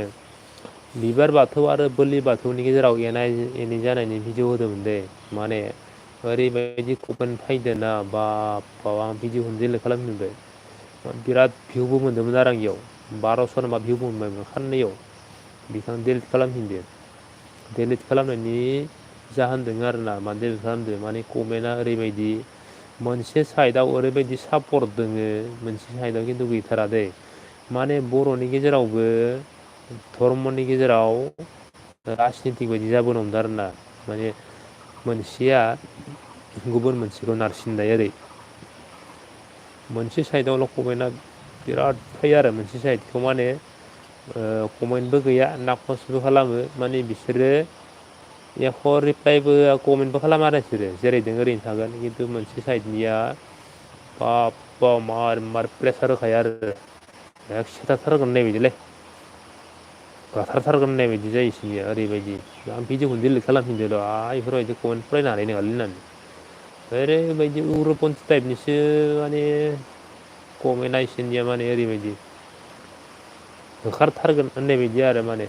बिबार बाथौ आरो बोलि बाथौनि गेजेराव एना एनि जानायनि भिडिअ होदोंमोन दे माने ओरैबायदि कमेन्ट फैदों ना बाब आं भिडिअखौनो डिलिट खालामफिनबाय बिराद भिउबो मोन्दोंमोन आरो आं इयाव 1200 नामा भिउबो मोनबायमोन खाननैयाव बेखौ डिलिट खालामफिनदो डिलिट खालामनायनि जाहोन दङ आरोना मानो डिलिट खालामदो माने कमेन्टआ ओरैबायदि मोनसे साइडआव ओरैबायदि सापर्ट दोङो मोनसे साइडआव खिन्थु गैथारा दै माने बर'नि गेजेरावबो धर्मनि गेजेराव राजनितिक बायदि जाबोनो हमदों आरोना माने मोनसेया गुबुन मोनसेखौ नारसिननाय ओरै मोनसे साइडआवल' कमेन्टआ बिराद फैयो आरो मोनसे साइडखौ माने कमेन्टबो गैया ना पस्टबो खालामो माने बिसोरो एख' रिप्लाइबो कमेन्टबो खालामा आरो बिसोरो जेरैदों ओरैनो थागोन खिन्थु मोनसे साइडनिया बाब बाब मार प्रेसार होखायो आरो सिथारथारगोन होननाय बायदिलै गाथारथारगोन होननाय बायदि जायो इसोरनिया ओरैबायदि आं भिडिअखौनो डिलिट खालामफिनदो र' बेफोरबायदि कमेन्ट फरायनो हानाय नङालै होननानै ओरैबायदि उग्रपन्थि टाइपनिसो माने कमेन्टआ इसोरनिया माने ओरैबायदि होखारथारगोन होननाय बायदि आरो माने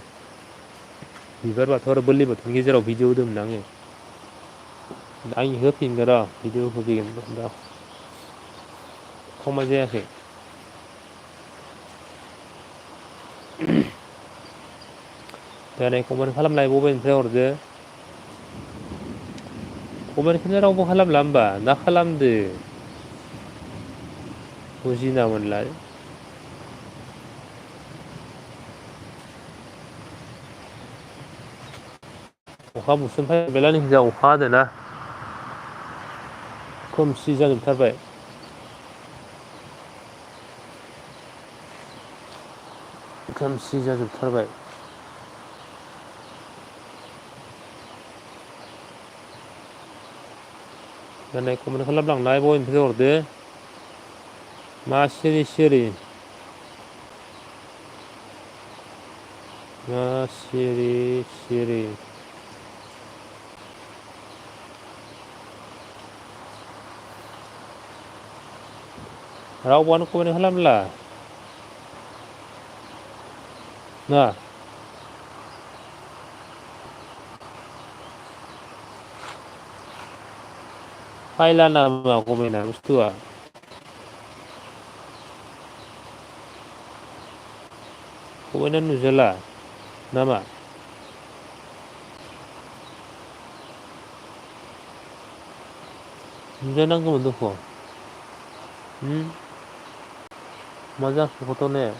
बिबार बाथौ आरो बोरलि बाथौनि गेजेराव भिडिअ होदोंमोन आङो आं होफिनगोन र' भिडिअ होफिनगोन र' समाय जायाखै देनाय कमेन्ट खालामलाय बबेनिफ्राय हरदो कमेन्टखौनो रावबो खालामला होमबा ना खालामदो बुजिना मोनला अखा बुस्रोम फैबायलै नोंजा अखा हादोना खोमसि जाजोबथारबाय खोमसि जाजोबथारबाय देनाय कमेन्ट खालामलांनाय बबेनिफ्राय हरदो मा सिरि सिरि मा सिरि सिरि रावबोआनो कमेन्ट खालामला ना फायला नामा कमेन्टआ बुस्थुआ कमेन्टआ नुजाला नामा नुजानांगौमोन दख' मा जाखो घटनाया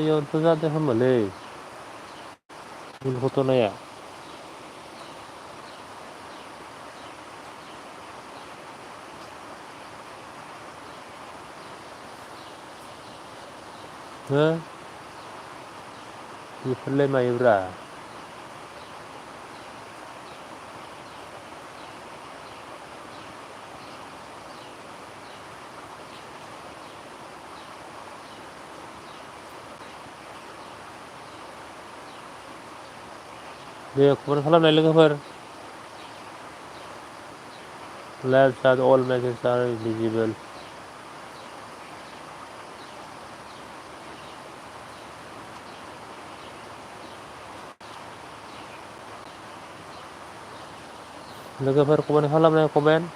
इयावनोथ' जादों खोमालै भुल घटनाया हो बेफोरलाय मायोब्रा दे कमेन्ट खालामनाय लोगोफोर लेफ्ट साइड अल मेसेज आर भिजिबल लोगोफोर कमेन्ट खालामनाय कमेन्ट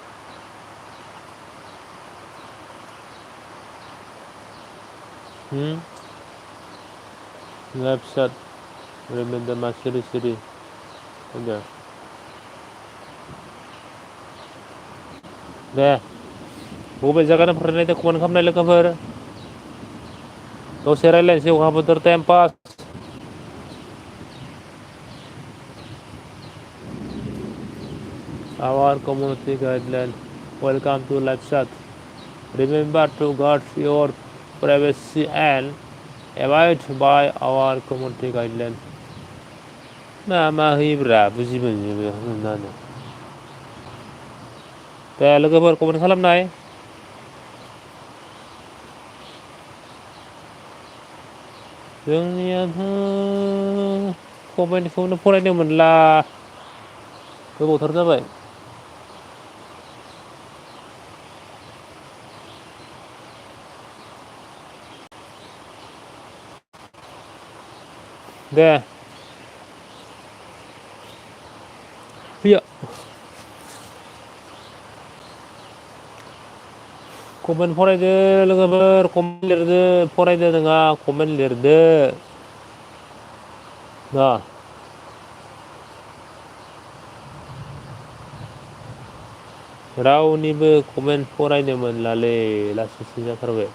लेफ्ट साइड रिमेम्बर मा सिरि सिरि होनदों दे बबे जायगानिफ्राय नायदो कमेन्ट खालामनाय लोगोफोर दसे रायज्लायनोसै अखा बोथोर time pass our community guideline welcome to live chat remember to guard your privacy and abide by our community guideline मा होयोब्रा बुजि मोनजोबो होननानै दे लोगोफोर कमेन्ट खालामनाय जोंनियाथ' कमेन्टखौनो फरायनो मोनला गोबावथार जाबाय दे फैया कमेन्ट फरायदो लोगोफोर कमेन्ट लिरदो फरायदो नङा कमेन्ट लिरदो ना रावनिबो कमेन्ट फरायनो मोनलालै लासिंसिं जाथारबाय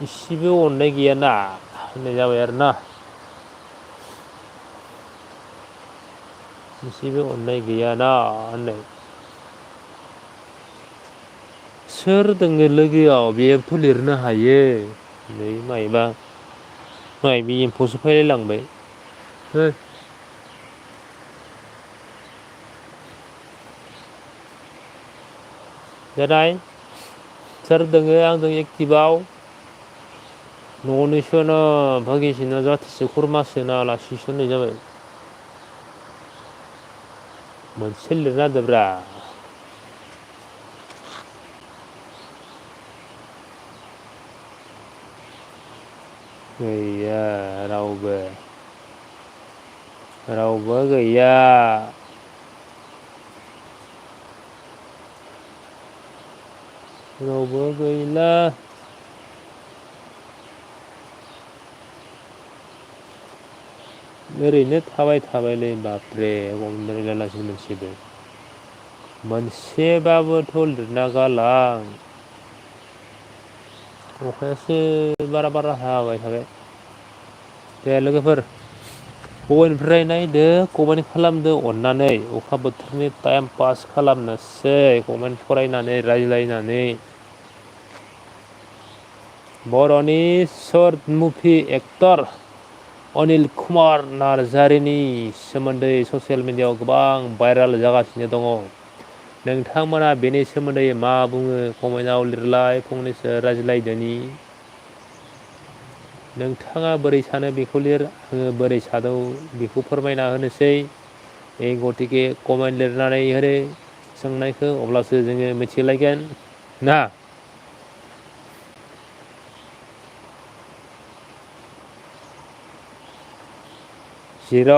इसेबो अननाय गैयाना होननाय जाबाय आरोना एसेबो अननाय गैयाना होननाय। सोर दोङो लोगोआव बेयोथ' लिरनो हायो नै मायबा माइबि एम्फौसो फैलायलांबाय हो। जानाय सोर दोङो आंजों एक्टिभआव न'निसोनो भागिसिना जाथिसे खुरमासोना आलासिसो होननाय जाबाय। मोनसे लिरना होदोब्रा। गैया रावबो। रावबो गैया। रावबो गैला। ओरैनो थाबाय थाबायलै बाबरे रायलायालासिनो मोनसेबो। मोनसेबाबोथ' लिरना गालां। अखायासो बारा बारा हाबाय थाबाय। दे लोगोफोर बबेनिफ्राय नायदो कमेन्ट खालामदो अननानै अखा बोथोरनि टाइम पास खालामनोसै कमेन्ट फरायनानै रायज्लायनानै। बर'नि short movie actor Anil Kumar नार्जारिनि सोमोन्दै ससियेल मिडियाआव गोबां भाइरेल जागासिनो दङ। नोंथांमोना बेनि सोमोन्दै मा बुङो कमेन्टआव लिरलाय फंनैसो रायज्लायदोनि। नोंथाङा बोरै सानो बेखौ लिर आङो बोरै सानौ बेखौ फोरमायना होनोसै। गथिखे कमेन्ट लिरनानै होनो सोंनायखौ अब्लासो जोङो मिथिलायगोन ना। जिर'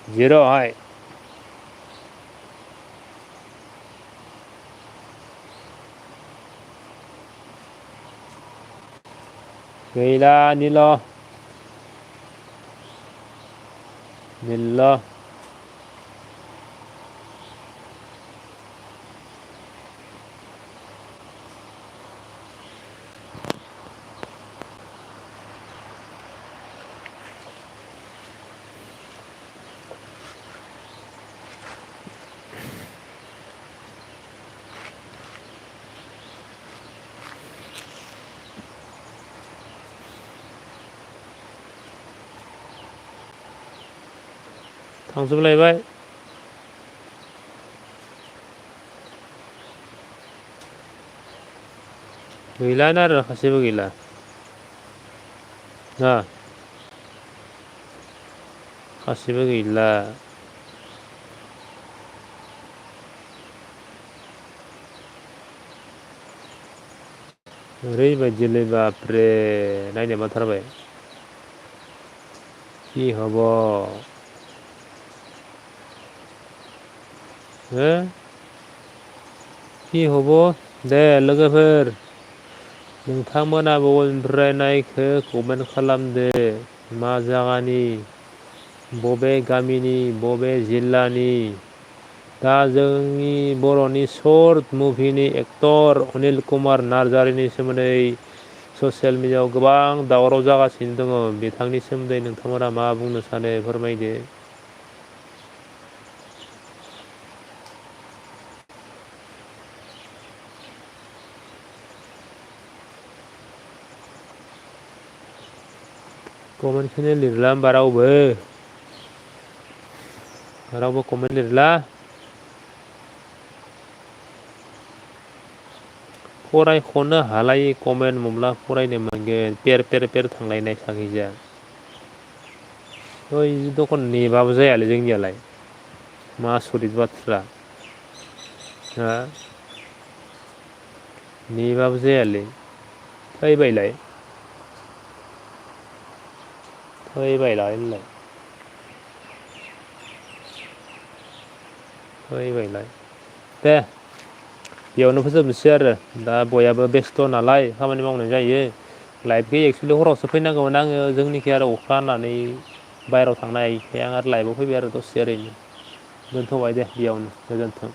जिर'हाय गैला निल निल थांजोबलायबाय। गैलानो आरो सासेबो गैला। ना सासेबो गैला। ओरैबायदिलै बाबरे नायनो बाथारबाय। कि हब हो कि हब दे लोगोफोर नोंथांमोना बबेनिफ्राय नायखो कमेन्ट खालामदो। मा जागानि बबे गामिनि बबे जिल्लानि दा जोंनि बर'नि सर्ट मुभिनि एक्टर अनिल कुमार नार्जारिनि सोमोन्दै ससियेल मिडियाआव गोबां दावराव जागासिनो दङ बिथांनि सोमोन्दै नोंथांमोना मा बुंनो सानो फोरमायदो। कमेन्टखौनो लिरला होमबा रावबो। रावबो कमेन्ट लिरला। फरायख'नो हालायै कमेन्ट मोब्ला फरायनो मोनगोन पेर पेर पेर थांलायनाय साखैजा। ओइ दखान नेबाबो जायालै जोंनियालाय मा आसरित बाथ्रा। हा नेबाबो जायालै फैबायलाय। फैबायलाय होनलाय। फैबायलाय दे बेयावनो फोजोबनोसै आरो दा बयहाबो बेस्थ' नालाय खामानि मावनाय जायो। लाइभखौ एक्सुलि हरावसो फैनांगौमोन आङो जोंनिखि आरो अखा हानानै बायहेरायाव थांनो हायिखाय आं आरो लाइभआव फैबाय आरो दसे ओरैनो दोनथ'बाय दे बेयावनो गोजोन्थों।